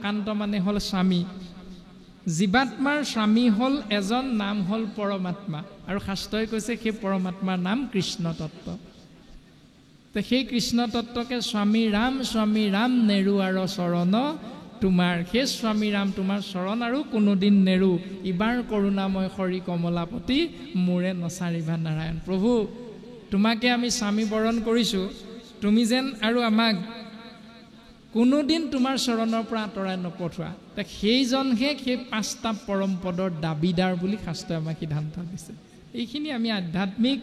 কান্ত মানে হ'ল স্বামী। জীৱাত্মাৰ স্বামী হ'ল এজন, নাম হ'ল পৰমাত্মা। আৰু শাস্ত্ৰই কৈছে সেই পৰমাত্মাৰ নাম কৃষ্ণ তত্ত্ব। তো সেই কৃষ্ণ তত্ত্বকে স্বামী ৰাম নেৰুৱাৰ চৰণ তোমাৰ, সেই স্বামী ৰাম তোমাৰ চৰণ আৰু কোনোদিন নেৰু, ইবাৰ কৰোণাময় হৰি কমলাপতি মোৰে নচাৰিবা নাৰায়ণ। প্ৰভু, তোমাকে আমি স্বামী বৰণ কৰিছোঁ, তুমি যেন আৰু আমাক কোনোদিন তোমাৰ চৰণৰ পৰা আঁতৰাই নপঠোৱা। সেইজনহে সেই 5টা পৰম পদৰ দাবীদাৰ বুলি শাস্ত্ৰই আমাক সিদ্ধান্ত দিছে। এইখিনি আমি আধ্যাত্মিক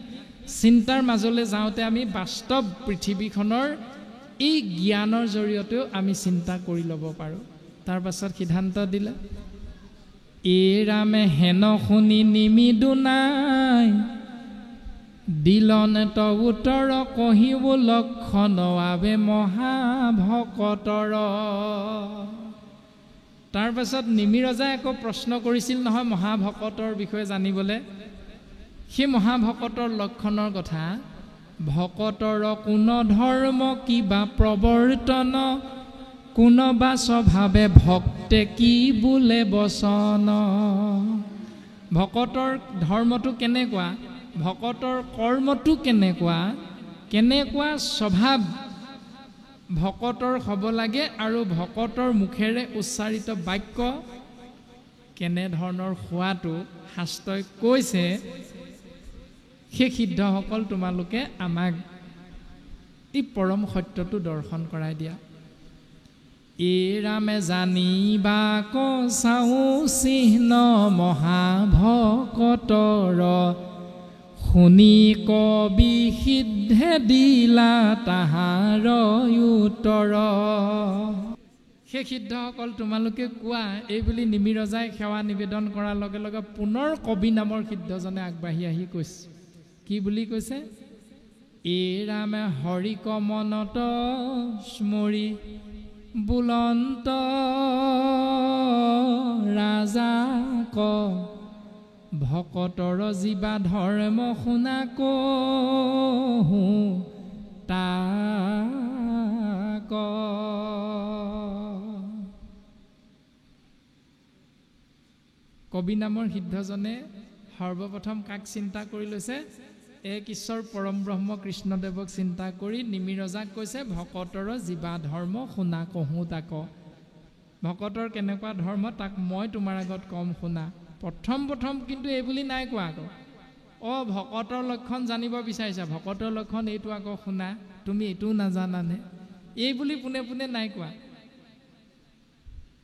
চিন্তাৰ মাজলৈ যাওঁতে আমি বাস্তৱ পৃথিৱীখনৰ এই জ্ঞানৰ জৰিয়তেও আমি চিন্তা কৰি ল'ব পাৰোঁ। তাৰ পাছত সিদ্ধান্ত দিলে, এই ৰামে হেন শুনি নিমিদো নাই, দিলন ত উত্তৰ কহিব লক্ষণ আবে মহাভকতৰ। তাৰ পাছত নিমি ৰজাই আকৌ প্ৰশ্ন কৰিছিল নহয় মহাভকতৰ বিষয়ে জানিবলৈ। সেই মহাভকতৰ লক্ষণৰ কথা, ভকতৰ কোন ধৰ্ম কিবা প্ৰৱৰ্তন, কোনোবা স্বভাৱে ভক্তে কি বোলে বচন। ভকতৰ ধৰ্মটো কেনেকুৱা, ভকতৰ কৰ্মটো কেনেকুৱা, কেনেকুৱা স্বভাৱ ভকতৰ হ'ব লাগে, আৰু ভকতৰ মুখেৰে উচ্চাৰিত বাক্য কেনেধৰণৰ হোৱাটো শাস্ত্ৰই কৈছে। সেই সিদ্ধসকল তোমালোকে আমাক এই পৰম সত্যটো দৰ্শন কৰাই দিয়া। এই ৰামে জানিবা কচাও চিহ্ন মহাভকতৰ, শুনি কবি সিদ্ধে দিলা তাহাৰ উত্তৰ। সেই সিদ্ধসকল তোমালোকে কোৱা, এই বুলি নিমি ৰজাই সেৱা নিবেদন কৰাৰ লগে লগে পুনৰ কবি নামৰ সিদ্ধজনে আগবাঢ়ি আহি কৈছে। কি বুলি কৈছে? এই ৰামে হৰিক মনত স্মৰি, বুলন্ত ৰাজাক, ভকতৰ জীৱা ধৰ্ম শুনা কহো তাক। কবি নামৰ সিদ্ধজনে সৰ্বপ্ৰথম কাক চিন্তা কৰি লৈছে? এক ঈশ্বৰ পৰম ব্ৰহ্ম কৃষ্ণদেৱক চিন্তা কৰি নিমি ৰজাক কৈছে, ভকতৰ জীৱা ধৰ্ম শুনা কহো তাক। ভকতৰ কেনেকুৱা ধৰ্ম তাক মই তোমাৰ আগত কম শুনা। প্ৰথম কিন্তু এই বুলি নাই কোৱা আকৌ, ভকতৰ লক্ষণ জানিব বিচাৰিছা, ভকতৰ লক্ষণ এইটো আকৌ শুনা, তুমি এইটোও নাজানানে, এই বুলি পোনে পোনে নাই কোৱা।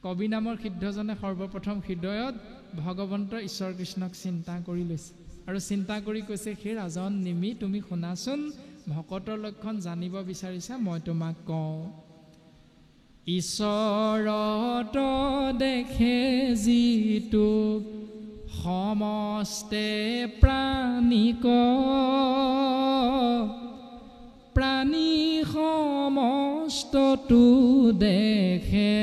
কবি নামৰ সিদ্ধজনে সৰ্বপ্ৰথম হৃদয়ত ভগৱন্ত ঈশ্বৰ কৃষ্ণক চিন্তা কৰি লৈছে, আৰু চিন্তা কৰি কৈছে, সেই ৰাজন নিমি তুমি শুনাচোন, ভকতৰ লক্ষণ জানিব বিচাৰিছা, মই তোমাক কওঁ। ঈশ্বৰত দেখে যিটো সমস্তে প্ৰাণীক, প্ৰাণী সমস্তটো দেখে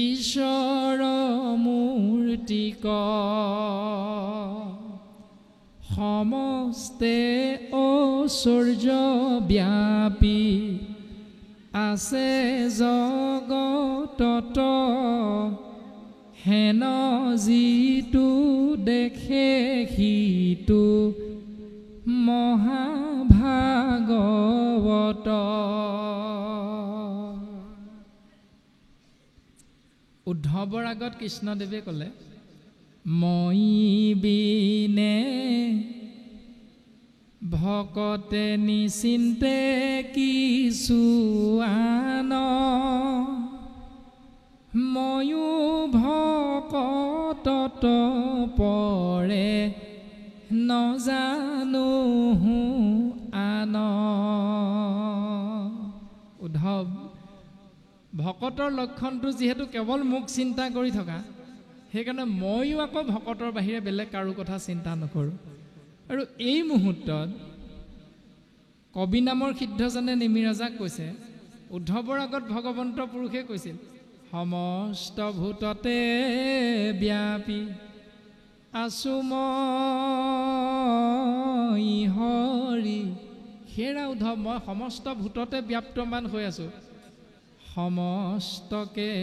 ঈশ্বৰ মূৰ্তিক। সমস্তে ঐশ্বৰ্য ব্যাপী আছে জগতত, হেন যিটো দেখে সিটো মহাভাগৱত। উদ্ধৱৰ আগত কৃষ্ণদেৱে ক'লে, মই বিনে ভকতে নিচিন্তে কিছু আন, ময়ো ভকতত পৰে নজানো আন। উদ্ধৱ, ভকতৰ লক্ষণটো যিহেতু কেৱল মোক চিন্তা কৰি থকা, সেইকাৰণে ময়ো আকৌ ভকতৰ বাহিৰে বেলেগ কাৰো কথা চিন্তা নকৰোঁ। আৰু এই মুহূৰ্তত কবি নামৰ সিদ্ধজনে নিমি ৰজাক কৈছে, উদ্ধৱৰ আগত ভগৱন্ত পুৰুষে কৈছিল, সমস্ত ভূততে ব্যাপী আছো মই হৰি। হেৰা উদ্ধৱ, মই সমস্ত ভূততে ব্যাপ্তমান হৈ আছোঁ, সমস্তকে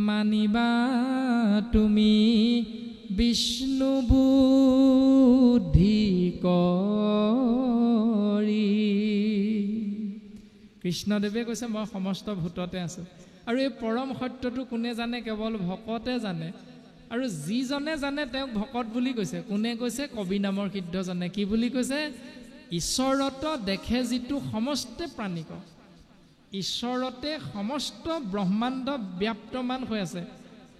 মানিবা তুমি বিষ্ণু বুদ্ধি কৰি। কৃষ্ণদেৱে কৈছে, মই সমস্ত ভূততে আছোঁ, আৰু এই পৰম সত্যটো কোনে জানে? কেৱল ভকতে জানে, আৰু যিজনে জানে তেওঁক ভকত বুলি কৈছে। কোনে কৈছে? কবি নামৰ সিদ্ধজনে। কি বুলি কৈছে? ঈশ্বৰত দেখে যিটো সমস্তে প্ৰাণীক, ঈশ্বৰতে সমস্ত ব্ৰহ্মাণ্ড ব্যাপ্তমান হৈ আছে,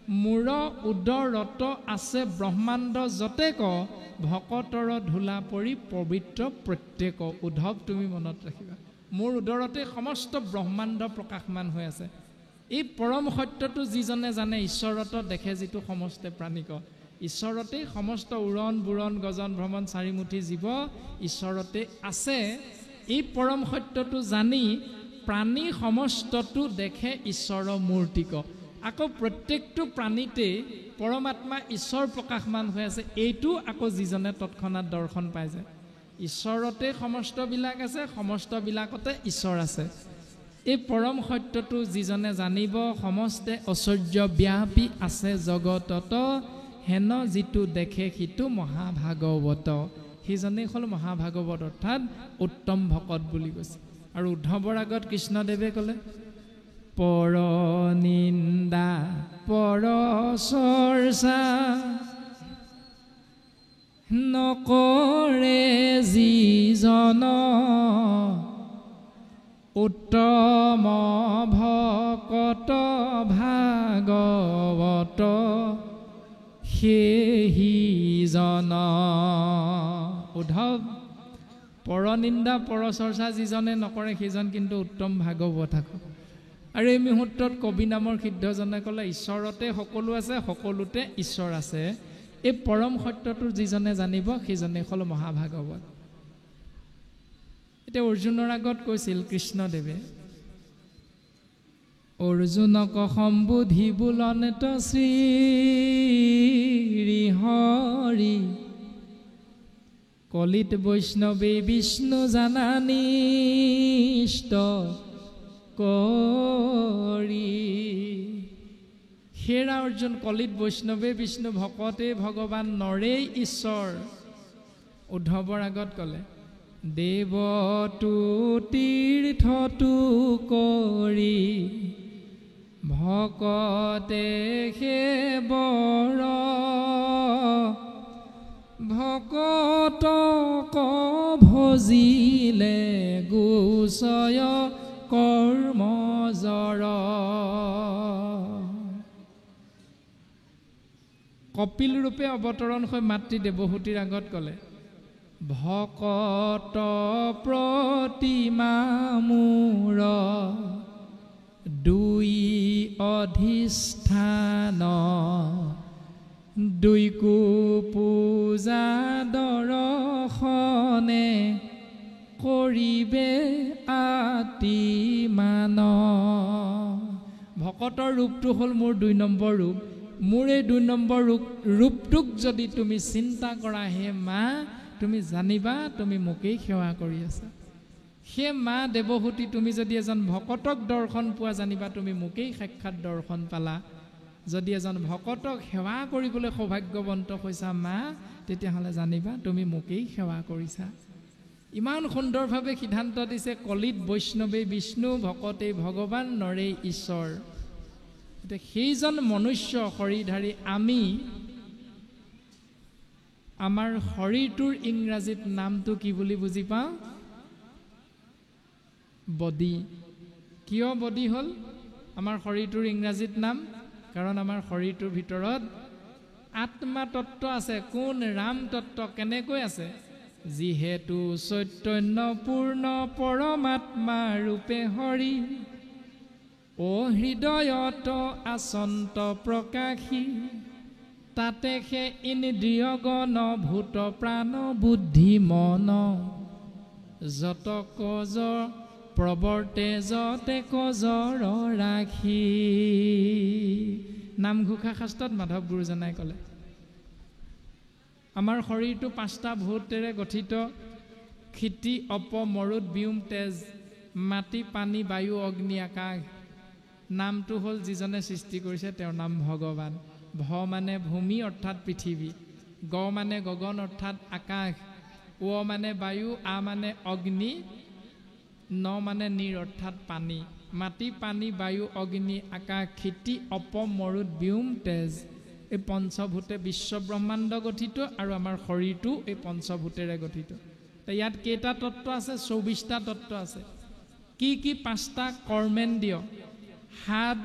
মূৰ উদৰত আছে ব্ৰহ্মাণ্ড যতেক ভকতৰ ধূলা পৰি পবিত্ৰ প্ৰত্যেক। উদ্ধৱ তুমি মনত ৰাখিবা, মোৰ উদৰতে সমস্ত ব্ৰহ্মাণ্ড প্ৰকাশমান হৈ আছে। এই পৰম সত্যটো যিজনে জানে, ঈশ্বৰত দেখে যিটো সমস্তে প্ৰাণীক, ঈশ্বৰতে সমস্ত উৰণ বুৰণ গজন ভ্ৰমণ চাৰিমুঠি জীৱ ঈশ্বৰতে আছে। এই পৰম সত্যটো জানি প্ৰাণী সমস্তটো দেখে ঈশ্বৰৰ মূৰ্তিক। আকৌ প্ৰত্যেকটো প্ৰাণীতে পৰমাত্মা ঈশ্বৰ প্ৰকাশমান হৈ আছে। এইটো আকৌ যিজনে তৎক্ষণাত দৰ্শন পাই যায়, ঈশ্বৰতে সমস্তবিলাক আছে, সমস্তবিলাকতে ঈশ্বৰ আছে। এই পৰম সত্যটো যিজনে জানিব, সমস্তে ঐশ্বৰ্য ব্যাপী আছে জগতত, হেন যিটো দেখে সিটো মহাভাগৱত। সিজনেই হ'ল মহাভাগৱত, অৰ্থাৎ উত্তম ভকত বুলি কৈছে। আৰু উদ্ধৱৰ আগত কৃষ্ণদেৱে ক'লে, পৰ নিন্দা পৰ চৰ্চা নকৰে যিজন, উত্তম ভকত ভাগৱত সেইজন। উদ্ধৱ, পৰনিন্দা পৰচৰ্চা যিজনে নকৰে সেইজন কিন্তু উত্তম ভাগৱত। আকৌ আৰু এই মুহূৰ্তত কবি নামৰ সিদ্ধজনে ক'লে, ঈশ্বৰতে সকলো আছে, সকলোতে ঈশ্বৰ আছে। এই পৰম সত্যটো যিজনে জানিব সেইজনে হ'ল মহাভাগৱত। এতিয়া অৰ্জুনৰ আগত কৈছিল কৃষ্ণদেৱে, অৰ্জুনক সম্বোধি বোলনত শ্ৰী হৰি, কলিত বৈষ্ণৱে বিষ্ণু জানানিষ্ট কৰি। হেৰা অৰ্জুন, কলিত বৈষ্ণৱে বিষ্ণু, ভকতে ভগৱান, নৰেই ঈশ্বৰ। উদ্ধৱৰ আগত ক'লে, দেৱতু তীৰ্থটো কৰি, ভকতে সেবৰ, ভকতক ভজিলে গুচয় কৰ্মজৰ। কপিল ৰূপে অৱতৰণ হৈ মাতৃ দেৱহূতিৰ আগত ক'লে, ভকত প্ৰতিমা মূৰ, দুই অধিষ্ঠান, দুইকো পূজা দৰ্শনে, কৰিবে আতিমান। ভকতৰ ৰূপটো হ'ল মোৰ ২ নম্বৰ ৰূপ। মোৰ এই ২ নম্বৰ ৰূপটোক যদি তুমি চিন্তা কৰা, হে মা, তুমি জানিবা তুমি মোকেই সেৱা কৰি আছা। সেই মা দেৱহূতি, তুমি যদি এজন ভকতক দৰ্শন পোৱা, জানিবা তুমি মোকেই সাক্ষাৎ দৰ্শন পালা। যদি এজন ভকতক সেৱা কৰিবলৈ সৌভাগ্যৱন্ত হৈছা মা, তেতিয়াহ'লে জানিবা তুমি মোকেই সেৱা কৰিছা। ইমান সুন্দৰভাৱে সিদ্ধান্ত দিছে, কলিত বৈষ্ণৱে বিষ্ণু, ভকতেই ভগৱান, নৰেই ঈশ্বৰ। এতিয়া সেইজন মনুষ্য শৰীৰধাৰী আমি, আমাৰ শৰীৰটোৰ ইংৰাজীত নামটো কি বুলি বুজি পাওঁ? বডি। কিয় বডি হ'ল আমাৰ শৰীৰটোৰ ইংৰাজীত নাম? কাৰণ আমাৰ শৰীৰটোৰ ভিতৰত আত্মা তত্ত্ব আছে। কোন? ৰাম তত্ত্ব। কেনেকৈ আছে? যিহেতু চৈতন্যপূৰ্ণ পৰমাত্মা ৰূপে হৰি, অ হৃদয়ত আচন্ত প্ৰকাশী, তাতে সে ইন্দ্ৰিয়গণ ভূত প্ৰাণ বুদ্ধি মন, যত কজ প্ৰৱৰ্তে যতে কজৰ ৰাখি। নামঘোষা শাস্ত্ৰত মাধৱ গুৰুজনাই ক'লে, আমাৰ শৰীৰটো 5টা ভূতেৰে গঠিত। ক্ষিতি, অপ, মৰুত, ব্যোম, তেজ, মাটি, পানী, বায়ু, অগ্নি, আকাশ। নামটো হ'ল যিজনে সৃষ্টি কৰিছে, তেওঁৰ নাম ভগৱান। ভ মানে ভূমি অৰ্থাৎ পৃথিৱী, গ মানে গগন অৰ্থাৎ আকাশ, ও মানে বায়ু, আ মানে অগ্নি, ন মানে নীৰ অৰ্থাৎ পানী। মাটি, পানী, বায়ু, অগ্নি, আকাশ, ক্ষিতি, অপ, মৰুত, ব্যোম, তেজ। এই পঞ্চভূতে বিশ্ব ব্ৰহ্মাণ্ড গঠিত, আৰু আমাৰ শৰীৰটো এই পঞ্চভূতেৰে গঠিত। ইয়াত কেইটা তত্ত্ব আছে? 24টা তত্ত্ব আছে। কি কি? 5টা কৰ্মেন্দ্ৰিয়, হাত,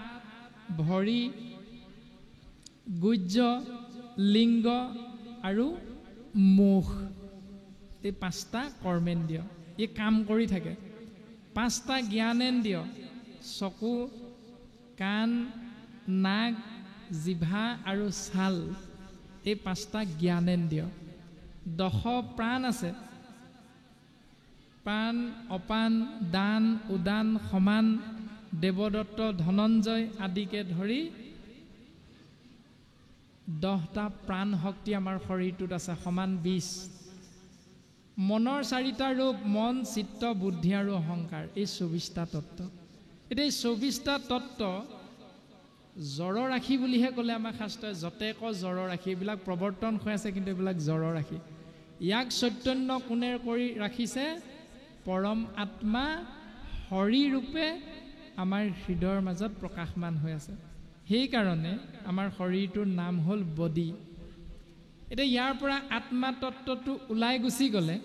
ভৰি, গুহ্য, লিংগ আৰু মুখ, এই 5টা কৰ্মেন্দ্ৰিয় এই কাম কৰি থাকে। 5টা জ্ঞানেন্দ্ৰিয়, চকু, কাণ, নাক, জিভা আৰু ছাল, এই 5টা জ্ঞানেন্দ্ৰিয়। 10 প্ৰাণ আছে, প্ৰাণ, অপান, দান, উদান, সমান, দেৱদত্ত, ধনঞ্জয় আদিকে ধৰি 10টা প্ৰাণ শক্তি আমাৰ শৰীৰটোত আছে, সমান 20। মনৰ 4টা ৰূপ, মন, চিত্ত, বুদ্ধি আৰু অহংকাৰ, এই 24টা তত্ত্ব। এতিয়া এই 24টা তত্ত্ব জড় ৰাশি বুলিহে ক'লে আমাৰ শাস্ত্ৰই, যতেক জড় ৰাশি, এইবিলাক প্ৰৱৰ্তন হৈ আছে, কিন্তু এইবিলাক জড় ৰাশি। ইয়াক চৈতন্য কোনে কৰি ৰাখিছে? পৰম আত্মা শৰীৰৰূপে আমাৰ হৃদয়ৰ মাজত প্ৰকাশমান হৈ আছে। সেইকাৰণে আমাৰ শৰীৰটোৰ নাম হ'ল বডি। এতিয়া ইয়াৰ পৰা আত্মা তত্ত্বটো ওলাই গুচি গ'লে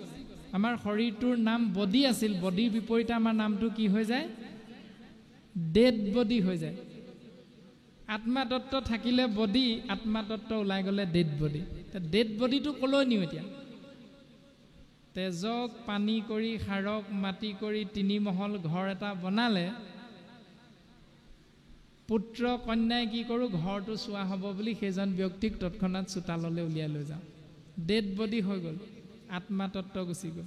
আমাৰ শৰীৰটোৰ নাম বডি আছিল, বডিৰ বিপৰীতে আমাৰ নামটো কি হৈ যায়? ডেড বডি হৈ যায়। আত্মা তত্ত্ব থাকিলে বডি, আত্মা তত্ত্ব ওলাই গ'লে ডেড বডি। ডেড বডিটো ক'লৈ নিওঁ এতিয়া? তেজক পানী কৰি, সাৰক মাটি কৰি 3 মহল ঘৰ এটা বনালে, পুত্ৰ কন্যাই কি কৰোঁ, ঘৰটো চোৱা হ'ব বুলি সেইজন ব্যক্তিক তৎক্ষণাত চোতাললৈ উলিয়াই লৈ যাওঁ। ডেড বডি হৈ গ'ল, আত্মা তত্ত্ব গুচি গ'ল।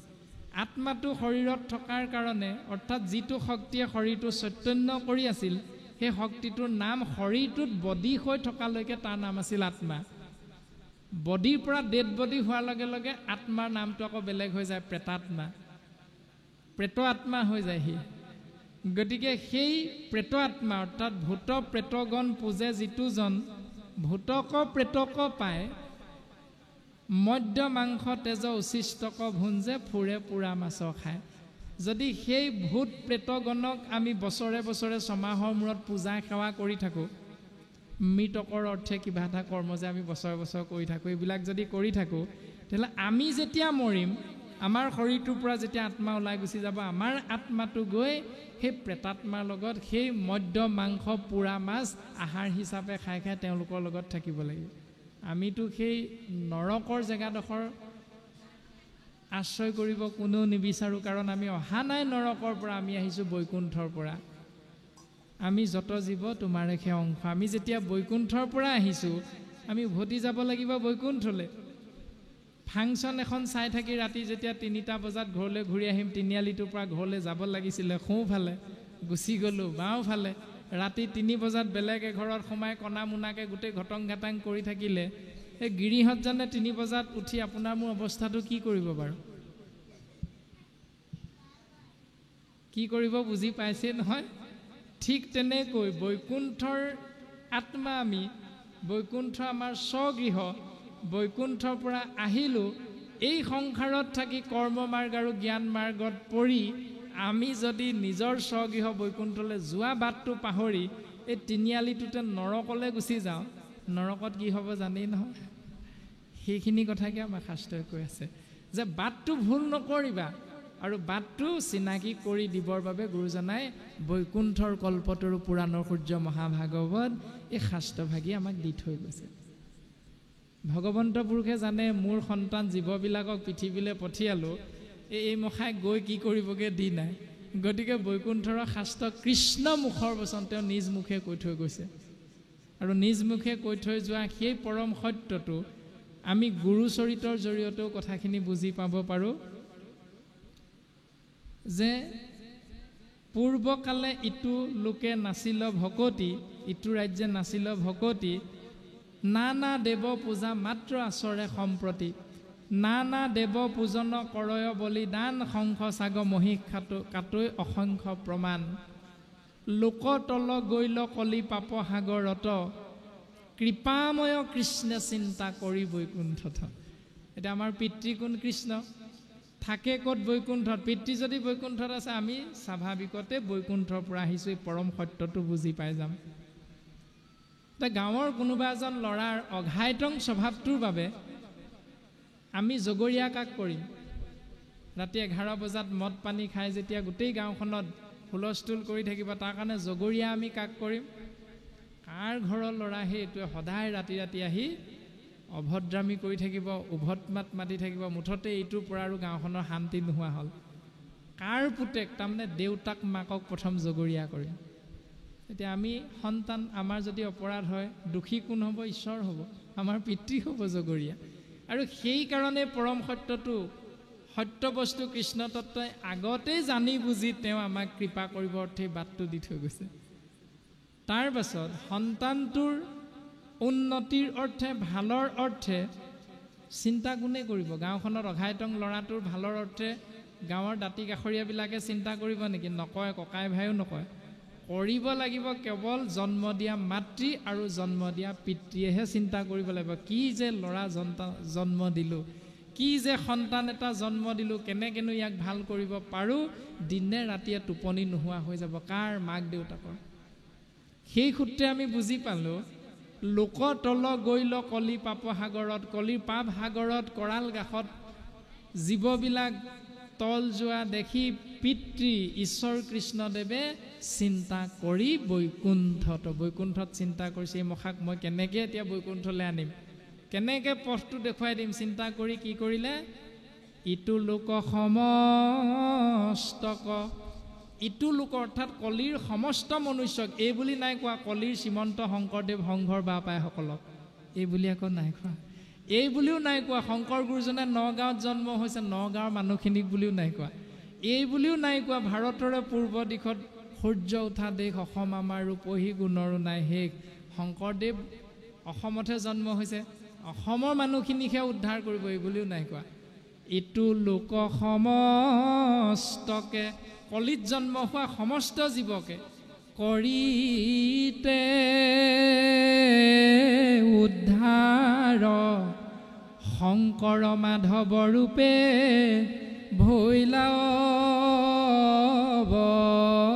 আত্মাটো শৰীৰত থকাৰ কাৰণে, অৰ্থাৎ যিটো শক্তিয়ে শৰীৰটো চৈতন্য কৰি আছিল, সেই শক্তিটোৰ নাম শৰীৰটোত বডি হৈ থকালৈকে তাৰ নাম আছিল আত্মা। বডিৰ পৰা ডেড বডি হোৱাৰ লগে লগে আত্মাৰ নামটো আকৌ বেলেগ হৈ যায়, প্ৰেতাত্মা, প্ৰেত আত্মা হৈ যায় সি। গতিকে সেই প্ৰেত আত্মা, অৰ্থাৎ ভূত প্ৰেতগণ পূজে যিটোজন, ভূতক প্ৰেতক পায়, মধ্য মাংস তেজ উচিষ্টক ভুঞ্জে, ফুৰে পুৰা মাছ খায়। যদি সেই ভূত প্ৰেতগণক আমি বছৰে বছৰে ছমাহৰ মূৰত পূজা সেৱা কৰি থাকোঁ, মৃতকৰ অৰ্থে কিবা এটা কৰ্ম যে আমি বছৰে বছৰে কৰি থাকোঁ, এইবিলাক যদি কৰি থাকোঁ, তেতিয়াহ'লে আমি যেতিয়া মৰিম, আমাৰ শৰীৰটোৰ পৰা যেতিয়া আত্মা ওলাই গুচি যাব, আমাৰ আত্মাটো গৈ সেই প্ৰেতাত্মাৰ লগত সেই মধ্য মাংস পোৰা মাছ আহাৰ হিচাপে খাই খাই তেওঁলোকৰ লগত থাকিব লাগিব। আমিতো সেই নৰকৰ জেগাডোখৰ আশ্ৰয় কৰিব কোনেও নিবিচাৰোঁ, কাৰণ আমি অহা নাই নৰকৰ পৰা, আমি আহিছোঁ বৈকুণ্ঠৰ পৰা। আমি যত জীৱ তোমাৰে সেই অংশ। আমি যেতিয়া বৈকুণ্ঠৰ পৰা আহিছোঁ, আমি উভতি যাব লাগিব বৈকুণ্ঠলৈ। ফাংচন এখন চাই থাকি ৰাতি যেতিয়া 3টা বজাত ঘৰলৈ ঘূৰি আহিম, তিনিআলিটোৰ পৰা ঘৰলৈ যাব লাগিছিলে সোঁফালে, গুচি গ'লোঁ বাওঁফালে। ৰাতি 3 বজাত বেলেগ এঘৰত সোমাই কণা মোনাকৈ গোটেই ঘটং ঘাটাং কৰি থাকিলে, এই গিৰিহঁতজনে 3 বজাত উঠি আপোনাৰ মোৰ অৱস্থাটো কি কৰিব বাৰু? কি কৰিব বুজি পাইছে নহয়? ঠিক তেনেকৈ বৈকুণ্ঠৰ আত্মা আমি, বৈকুণ্ঠ আমাৰ স্বগৃহ, বৈকুণ্ঠৰ পৰা আহিলোঁ। এই সংসাৰত থাকি কৰ্ম মাৰ্গ আৰু জ্ঞান মাৰ্গত পৰি আমি যদি নিজৰ স্বগৃহ বৈকুণ্ঠলৈ যোৱা বাটটো পাহৰি এই তিনিআলিটোতে নৰকলৈ গুচি যাওঁ, নৰকত কি হ'ব জানেই নহয়? সেইখিনি কথাকে আমাৰ শাস্ত্ৰই কৈ আছে যে বাটটো ভুল নকৰিবা, আৰু বাটটো চিনাকি কৰি দিবৰ বাবে গুৰুজনাই বৈকুণ্ঠৰ কল্পতৰু পুৰাণৰ সূৰ্য মহাভাগৱত এই শাস্ত্ৰভাগী আমাক দি থৈ গৈছে। ভগৱন্ত পুৰুষে জানে মোৰ সন্তান জীৱবিলাকক পৃথিৱীলৈ পঠিয়ালোঁ, এই মখাই গৈ কি কৰিবগৈ দি নাই। গতিকে বৈকুণ্ঠৰ শাস্ত্ৰ কৃষ্ণ মুখৰ বচন তেওঁ নিজ মুখে কৈ থৈ গৈছে, আৰু নিজ মুখে কৈ থৈ যোৱা সেই পৰম সত্যটো আমি গুৰুচৰিতৰ জৰিয়তেও কথাখিনি বুজি পাব পাৰোঁ যে পূৰ্বকালে ইটো লোকে নাছিল ভকতি, ইটো ৰাজ্যে নাছিল ভকতি, নানা দেৱ পূজা মাত্ৰ আচৰে সম্প্ৰতি, নানা দেৱ পূজন কৰয় বলিদান, শংখ চাগ মহিষ কাটৈ অসংখ্য প্ৰমাণ, লোকতল গৈল কলি পাপ সাগৰত, কৃপাময় কৃষ্ণে চিন্তা কৰি বৈকুণ্ঠত। এতিয়া আমাৰ পিতৃ কোন? কৃষ্ণ। থাকে ক'ত? বৈকুণ্ঠত। পিতৃ যদি বৈকুণ্ঠত আছে, আমি স্বাভাৱিকতে বৈকুণ্ঠৰ পৰা আহিছোঁ, এই পৰম সত্যটো বুজি পাই যাম। এতিয়া গাঁৱৰ কোনোবা এজন ল'ৰাৰ অঘাইতং স্বভাৱটোৰ বাবে আমি জগৰীয়া কাক কৰিম? ৰাতি 11 বজাত মদ পানী খাই যেতিয়া গোটেই গাঁওখনত হুলস্থুল কৰি থাকিব, তাৰ কাৰণে জগৰীয়া আমি কাক কৰিম? কাৰ ঘৰৰ ল'ৰা সেইটোৱে সদায় ৰাতি ৰাতি আহি অভদ্ৰামী কৰি থাকিব, উভত মাত মাতি থাকিব, মুঠতে এইটোৰ পৰা আৰু গাঁওখনৰ শান্তি নোহোৱা হ'ল। কাৰ পুতেক? তাৰমানে দেউতাক মাকক প্ৰথম জগৰীয়া কৰিম। এতিয়া আমি সন্তান, আমাৰ যদি অপৰাধ হয় দোষী কোন হ'ব? ঈশ্বৰ হ'ব, আমাৰ পিতৃ হ'ব জগৰীয়া। আৰু সেইকাৰণে পৰম সত্যটো, সত্য বস্তু কৃষ্ণ তত্ত্বই আগতেই জানি বুজি তেওঁ আমাক কৃপা কৰিব অৰ্থে বাটটো দি থৈ গৈছে। তাৰ পাছত সন্তানটোৰ উন্নতিৰ অৰ্থে, ভালৰ অৰ্থে চিন্তা কোনে কৰিব? গাঁওখনত অঘাইতং ল'ৰাটোৰ ভালৰ অৰ্থে গাঁৱৰ দাঁতি কাষৰীয়াবিলাকে চিন্তা কৰিব নেকি? নকয়, ককাই ভাইও নকয়। কৰিব লাগিব কেৱল জন্ম দিয়া মাতৃ আৰু জন্ম দিয়া পিতৃয়েহে চিন্তা কৰিব লাগিব। কি যে ল'ৰা জন্ম দিলোঁ, কি যে সন্তান এটা জন্ম দিলোঁ, কেনেকেনো ইয়াক ভাল কৰিব পাৰোঁ, দিনে ৰাতিয়ে টোপনি নোহোৱা হৈ যাব। কাৰ? মাক দেউতাকৰ। সেই সূত্ৰে আমি বুজি পালোঁ, লোক তল গৈল কলি পাপ সাগৰত, কলিৰ পাপ সাগৰত কৰাল গাখত জীৱবিলাক তল যোৱা দেখি পিতৃ ঈশ্বৰ কৃষ্ণদেৱে চিন্তা কৰি বৈকুণ্ঠত চিন্তা কৰিছে, এই মহাক মই কেনেকৈ এতিয়া বৈকুণ্ঠলৈ আনিম, কেনেকৈ পথটো দেখুৱাই দিম। চিন্তা কৰি কি কৰিলে? ইটো লোক সমস্তক, ইটো লোক অৰ্থাৎ কলিৰ সমস্ত মনুষ্যক, এই বুলি নাই কোৱা কলিৰ শ্ৰীমন্ত শংকৰদেৱ সংঘৰ বাপাইসকলক, এই বুলি আকৌ নাই কোৱা। এই বুলিও নাই কোৱা শংকৰ গুৰুজনে নগাঁৱত জন্ম হৈছে, নগাঁৱৰ মানুহখিনিক বুলিও নাই কোৱা। এই বুলিও নাই কোৱা ভাৰতৰে পূৰ্ব দিশত সূৰ্য উঠা দেশ অসম আমাৰ ৰূপহী গুণৰো নাই শেষ। শংকৰদেৱ অসমতহে জন্ম হৈছে, অসমৰ মানুহখিনিকহে উদ্ধাৰ কৰিব, এই বুলিও নাই কোৱা। ইটো লোক সমস্তকে, কলিত জন্ম হোৱা সমস্ত জীৱকে কৰিতে উদ্ধাৰ, শংকৰ মাধৱ ৰূপে ভৈলা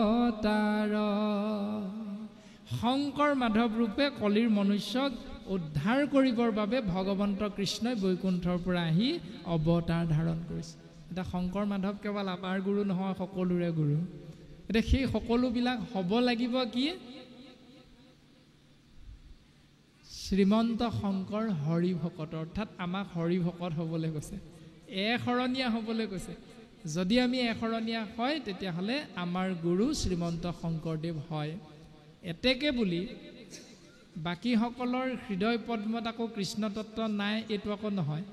অৱতাৰ। শংকৰ মাধৱ ৰূপে কলিৰ মনুষ্যক উদ্ধাৰ কৰিবৰ বাবে ভগৱন্ত কৃষ্ণই বৈকুণ্ঠৰ পৰা আহি অৱতাৰ ধাৰণ কৰিছে। এতিয়া শংকৰ মাধৱ কেৱল আমাৰ গুৰু নহয়, সকলোৰে গুৰু। এতিয়া সেই সকলোবিলাক হ'ব লাগিব কি? শ্ৰীমন্ত শংকৰ হৰি ভকত, অৰ্থাৎ আমাক হৰি ভকত হ'বলৈ কৈছে, এশৰণীয়া হ'বলৈ কৈছে। যদি আমি এশৰণীয়া হয় তেতিয়াহ'লে আমাৰ গুৰু শ্ৰীমন্ত শংকৰদেৱ হয়। এতেকে বুলি বাকীসকলৰ হৃদয় পদ্মত আকৌ কৃষ্ণ তত্ত্ব নাই, এইটো আকৌ নহয়।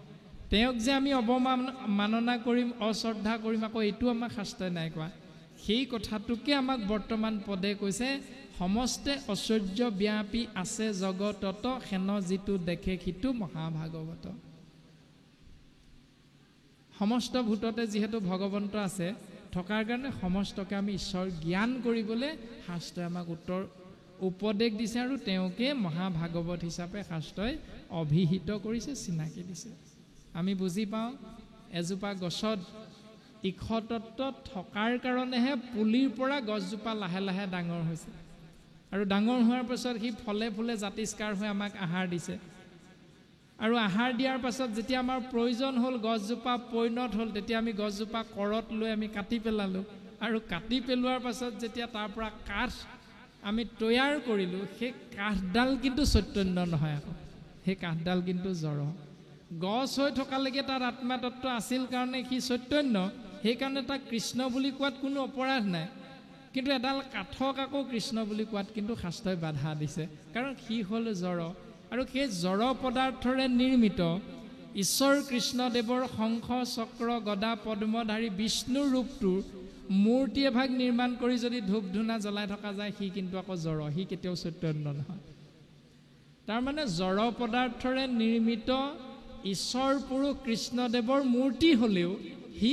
তেওঁক যে আমি অৱমাননা কৰিম, অশ্ৰদ্ধা কৰিম, আকৌ এইটো আমাক শাস্ত্ৰই নাই কোৱা। সেই কথাটোকে আমাক বৰ্তমান পদে কৈছে, সমস্তে ঐশ্বৰ্য ব্যাপী আছে জগতত, হেন যিটো দেখে সিটো মহাভাগৱত। সমস্ত ভূততে যিহেতু ভগৱন্ত আছে, থকাৰ কাৰণে সমস্তকে আমি ঈশ্বৰ জ্ঞান কৰিবলৈ শাস্ত্ৰই আমাক উপদেশ দিছে, আৰু তেওঁকে মহাভাগৱত হিচাপে শাস্ত্ৰই অভিহিত কৰিছে, চিনাকি দিছে। আমি বুজি পাওঁ এজোপা গছত ইক্ষতত্ত্ব থকাৰ কাৰণেহে পুলিৰ পৰা গছজোপা লাহে লাহে ডাঙৰ হৈছে, আৰু ডাঙৰ হোৱাৰ পাছত সি ফলে ফুলে জাতিষ্কাৰ হৈ আমাক আহাৰ দিছে। আৰু আহাৰ দিয়াৰ পাছত যেতিয়া আমাৰ প্ৰয়োজন হ'ল, গছজোপা পৰিণত হ'ল, তেতিয়া আমি গছজোপা কৰত লৈ আমি কাটি পেলালোঁ, আৰু কাটি পেলোৱাৰ পাছত যেতিয়া তাৰ পৰা কাঠ আমি তৈয়াৰ কৰিলোঁ, সেই কাঠডাল কিন্তু চৈতন্য নহয়, আকৌ সেই কাঠডাল কিন্তু জড়। গছ হৈ থকালৈকে তাত আত্মাতত্ত্ব আছিল কাৰণে সি চৈতন্য, সেইকাৰণে তাক কৃষ্ণ বুলি কোৱাত কোনো অপৰাধ নাই। কিন্তু এডাল কাঠক আকৌ কৃষ্ণ বুলি কোৱাত কিন্তু শাস্ত্ৰই বাধা দিছে, কাৰণ সি হ'ল জড়, আৰু সেই জড় পদাৰ্থৰে নিৰ্মিত ঈশ্বৰ কৃষ্ণদেৱৰ শংখ চক্ৰ গদা পদ্মধাৰী বিষ্ণুৰ ৰূপটোৰ মূৰ্তি এভাগ নিৰ্মাণ কৰি যদি ধূপ ধূনা জ্বলাই থকা যায়, সি কিন্তু আকৌ জড়, সি কেতিয়াও চৈতন্য নহয়। তাৰমানে জড় পদাৰ্থৰে নিৰ্মিত ঈশ্বৰ পুৰুষ কৃষ্ণদেৱৰ মূৰ্তি হ'লেও সি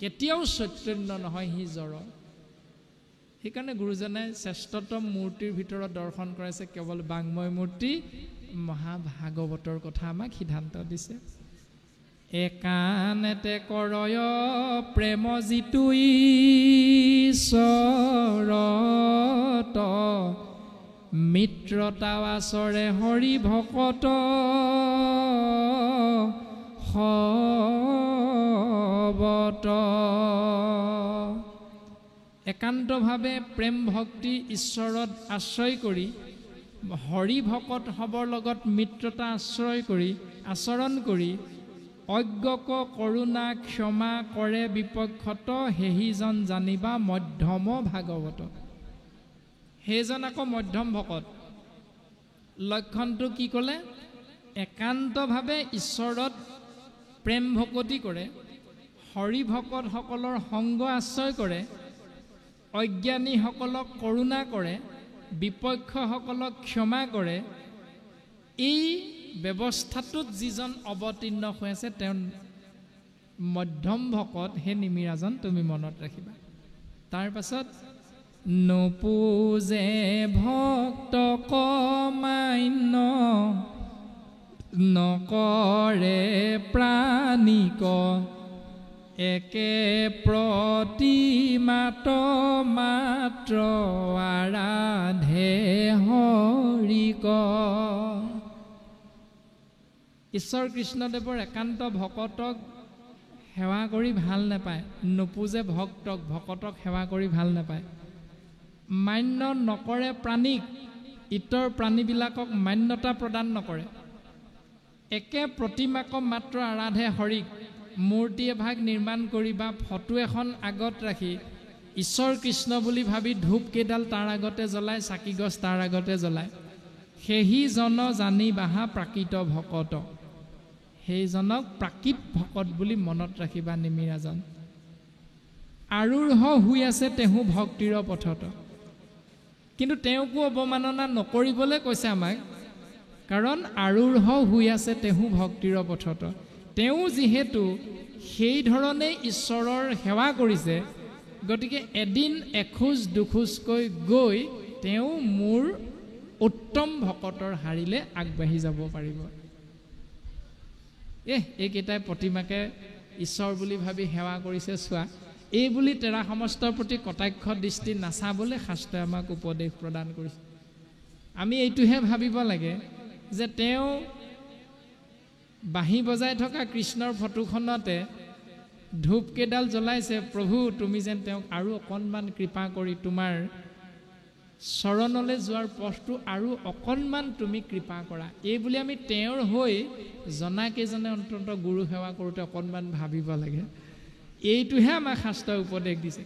কেতিয়াও চৈতন্য নহয়, সি জড়। সেইকাৰণে গুৰুজনাই শ্ৰেষ্ঠতম মূৰ্তিৰ ভিতৰত দৰ্শন কৰাইছে কেৱল বাংময় মূৰ্তি, মহাভাগৱতৰ কথা আমাক সিদ্ধান্ত দিছে। একানেতে কৰয় প্ৰেম যিটো ঈশ্বৰত, মিত্ৰতা আচৰে হৰি ভকত সবত। একান্তভাৱে প্ৰেম ভক্তি ঈশ্বৰত আশ্ৰয় কৰি হৰি ভকত হবৰ লগত মিত্ৰতা আচৰণ কৰি অজ্ঞক কৰোণা ক্ষমা কৰে বিপক্ষত সেহিজন জানিবা মধ্যম ভাগৱত। সেইজন আকৌ মধ্যম ভকত। লক্ষণটো কি ক'লে? একান্তভাৱে ঈশ্বৰত প্ৰেম ভকতি কৰে, হৰি ভকতসকলৰ সংগ আশ্ৰয় কৰে, অজ্ঞানীসকলক কৰোণা কৰে, বিপক্ষসকলক ক্ষমা কৰে। এই ব্যৱস্থাটোত যিজন অৱতীৰ্ণ হৈ আছে তেওঁ মধ্যম ভকত। সেই নিমিৰাজন তুমি মনত ৰাখিবা। তাৰ পাছত নপূজে ভক্তক মান্য নকৰে প্ৰাণিক একে প্ৰতিমাত মাত্ৰ আৰাধে হৰিক। ঈশ্বৰ কৃষ্ণদেৱৰ একান্ত ভকতক সেৱা কৰি ভাল নাপায়, নপূজে ভকতক সেৱা কৰি ভাল নাপায়। মান্য নকৰে প্ৰাণীক, ইতৰ প্ৰাণীবিলাকক মান্যতা প্ৰদান নকৰে। একে প্ৰতিমাক মাত্ৰ আৰাধে হৰিক, মূৰ্তি এভাগ নিৰ্মাণ কৰি বা ফটো এখন আগত ৰাখি ঈশ্বৰ কৃষ্ণ বুলি ভাবি ধূপ কেইডাল তাৰ আগতে জ্বলায়, চাকি গছ তাৰ আগতে জ্বলায়। সেহিজন জানি বাহা প্ৰাকৃত ভকত। সেইজনক প্ৰাকৃত ভকত বুলি মনত ৰাখিবা নিমিৰাজন। আৰুঢ় হৈ আছে তেহু ভক্তিৰ পথত। কিন্তু তেওঁকো অৱমাননা নকৰিবলৈ কৈছে আমাক, কাৰণ আৰুঢ় হৈ আছে তেহু ভক্তিৰ পথত। তেওঁ যিহেতু সেই ধৰণে ঈশ্বৰৰ সেৱা কৰিছে, গতিকে এদিন এখোজ দুখোজকৈ গৈ তেওঁ মোৰ উত্তম ভকতৰ শাৰীলে আগবাঢ়ি যাব পাৰিব। এইকেইটাই প্ৰতিমাকে ঈশ্বৰ বুলি ভাবি সেৱা কৰিছে চোৱা, এই বুলি তেৰা সমস্তৰ প্ৰতি কটাক্ষ দৃষ্টি নাচাবলৈ শাস্ত্ৰই আমাক উপদেশ প্ৰদান কৰিছে। আমি এইটোহে ভাবিব লাগে যে তেওঁ বাঁহী বজাই থকা কৃষ্ণৰ ফটোখনতে ধূপ কেইডাল জ্বলাইছে, প্ৰভু তুমি যেন তেওঁক আৰু অকণমান কৃপা কৰি তোমাৰ চৰণলৈ যোৱাৰ পথটো আৰু অকণমান তুমি কৃপা কৰা। এই বুলি আমি তেওঁৰ হৈ জনাকেইজনে অন্তত গুৰু সেৱা কৰোঁতে অকণমান ভাবিব লাগে। এইটোহে আমাক শাস্ত্ৰই উপদেশ দিছে।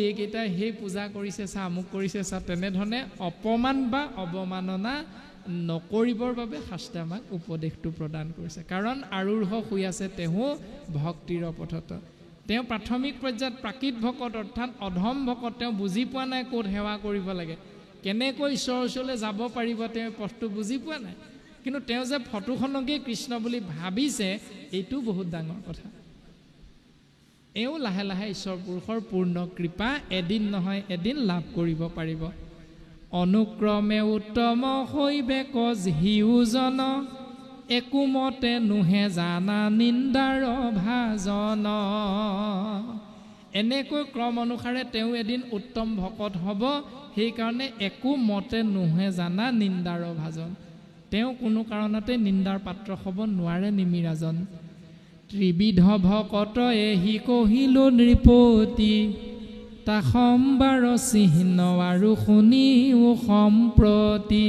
এইকেইটাই সেই পূজা কৰিছে চা, আমুক কৰিছে চা, তেনেধৰণে অপমান বা অৱমাননা নকৰিবৰ বাবে শাস্ত্ৰে আমাক উপদেশটো প্ৰদান কৰিছে। কাৰণ আৰুঢ় হৈ আছে তেওঁ ভক্তিৰ পথত। তেওঁ প্ৰাথমিক পৰ্যায়ত প্ৰাকৃত ভকত অৰ্থাৎ অধম ভকত। তেওঁ বুজি পোৱা নাই ক'ত সেৱা কৰিব লাগে, কেনেকৈ ঈশ্বৰৰ ওচৰলৈ যাব পাৰিব, তেওঁ পথটো বুজি পোৱা নাই। কিন্তু তেওঁ যে ফটোখনকেই কৃষ্ণ বুলি ভাবিছে, এইটো বহুত ডাঙৰ কথা। এওঁ লাহে লাহে ঈশ্বৰ পুৰুষৰ পূৰ্ণ কৃপা এদিন নহয় এদিন লাভ কৰিব পাৰিব। অনুক্ৰমে উত্তম হৈবে কজ হিউজন একোমতে নোহে জানা নিন্দাৰ ভাজন। এনেকৈ ক্ৰম অনুসাৰে তেওঁ এদিন উত্তম ভকত হ'ব। সেইকাৰণে একো মতে নোহে জানা নিন্দাৰ ভাজন। তেওঁ কোনো কাৰণতে নিন্দাৰ পাত্ৰ হ'ব নোৱাৰে নিমিৰাজন। ত্ৰিবিধ ভকত এহি কহিলো নৃপতি, তা সম্বাৰ চিহ্ন আৰু শুনিও সম্প্ৰতি।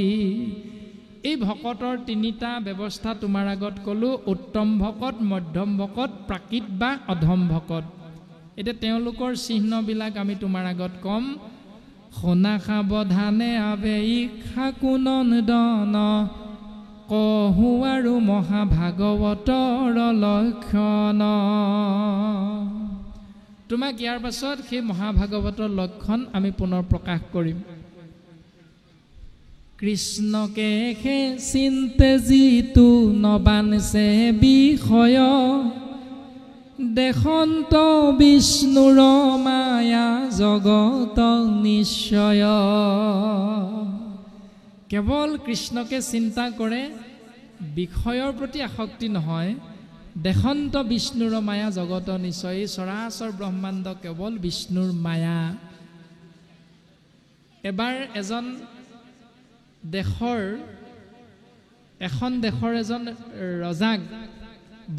এই ভকতৰ তিনিটা ব্যৱস্থা তোমাৰ আগত ক'লোঁ, উত্তম ভকত, মধ্যম ভকত, প্ৰাকৃত বা অধম ভকত। এতিয়া তেওঁলোকৰ চিহ্নবিলাক আমি তোমাৰ আগত ক'ম। শুনা সাৱধানে আবে ইক্ষা কুনন্দন, কহু আৰু মহাভাগৱতৰ লক্ষণ। তোমাক ইয়াৰ পাছত সেই মহাভাগৱতৰ লক্ষণ আমি পুনৰ প্ৰকাশ কৰিম। কৃষ্ণকে সে চিন্তে যিটো নবানছে বিষয়, দেশন্ত বিষ্ণুৰ মায়া জগত নিশ্চয়। কেৱল কৃষ্ণকে চিন্তা কৰে, বিষয়ৰ প্ৰতি আসক্তি নহয়। দেশন্ত বিষ্ণুৰ মায়া জগত নিশ্চয়। এই চৰাচৰ ব্ৰহ্মাণ্ড কেৱল বিষ্ণুৰ মায়া। এবাৰ এখন দেশৰ এজন ৰজাক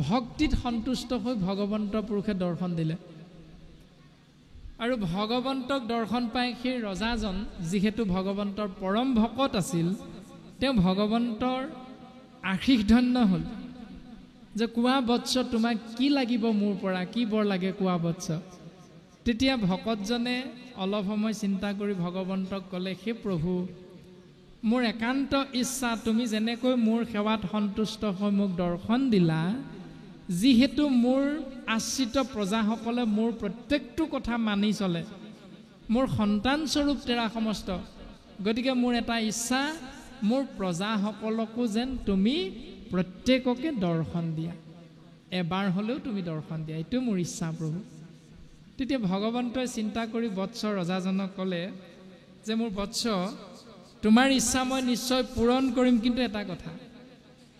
ভক্তিত সন্তুষ্ট হৈ ভগৱন্ত পুৰুষে দৰ্শন দিলে। আৰু ভগৱন্তক দৰ্শন পাই সেই ৰজাজন যিহেতু ভগৱন্তৰ পৰম ভকত আছিল, তেওঁ ভগৱন্তৰ আশীষ ধন্য হ'ল যে কোৱা বৎস তোমাক কি লাগিব মোৰ পৰা, কি বৰ লাগে কোৱা বৎস। তেতিয়া ভকতজনে অলপ সময় চিন্তা কৰি ভগৱন্তক ক'লে, হে প্ৰভু, মোৰ একান্ত ইচ্ছা তুমি যেনেকৈ মোৰ সেৱাত সন্তুষ্ট হৈ মোক দৰ্শন দিলা, যিহেতু মোৰ আশ্ৰিত প্ৰজাসকলে মোৰ প্ৰত্যেকটো কথা মানি চলে, মোৰ সন্তানস্বৰূপ তেৰা সমস্ত, গতিকে মোৰ এটা ইচ্ছা, মোৰ প্ৰজাসকলকো যেন তুমি প্ৰত্যেককে দৰ্শন দিয়া, এবাৰ হ'লেও তুমি দৰ্শন দিয়া, এইটো মোৰ ইচ্ছা প্ৰভু। তেতিয়া ভগৱন্তই চিন্তা কৰি বৎস ৰজাজনক ক'লে যে মোৰ বৎস, তোমাৰ ইচ্ছা মই নিশ্চয় পূৰণ কৰিম, কিন্তু এটা কথা,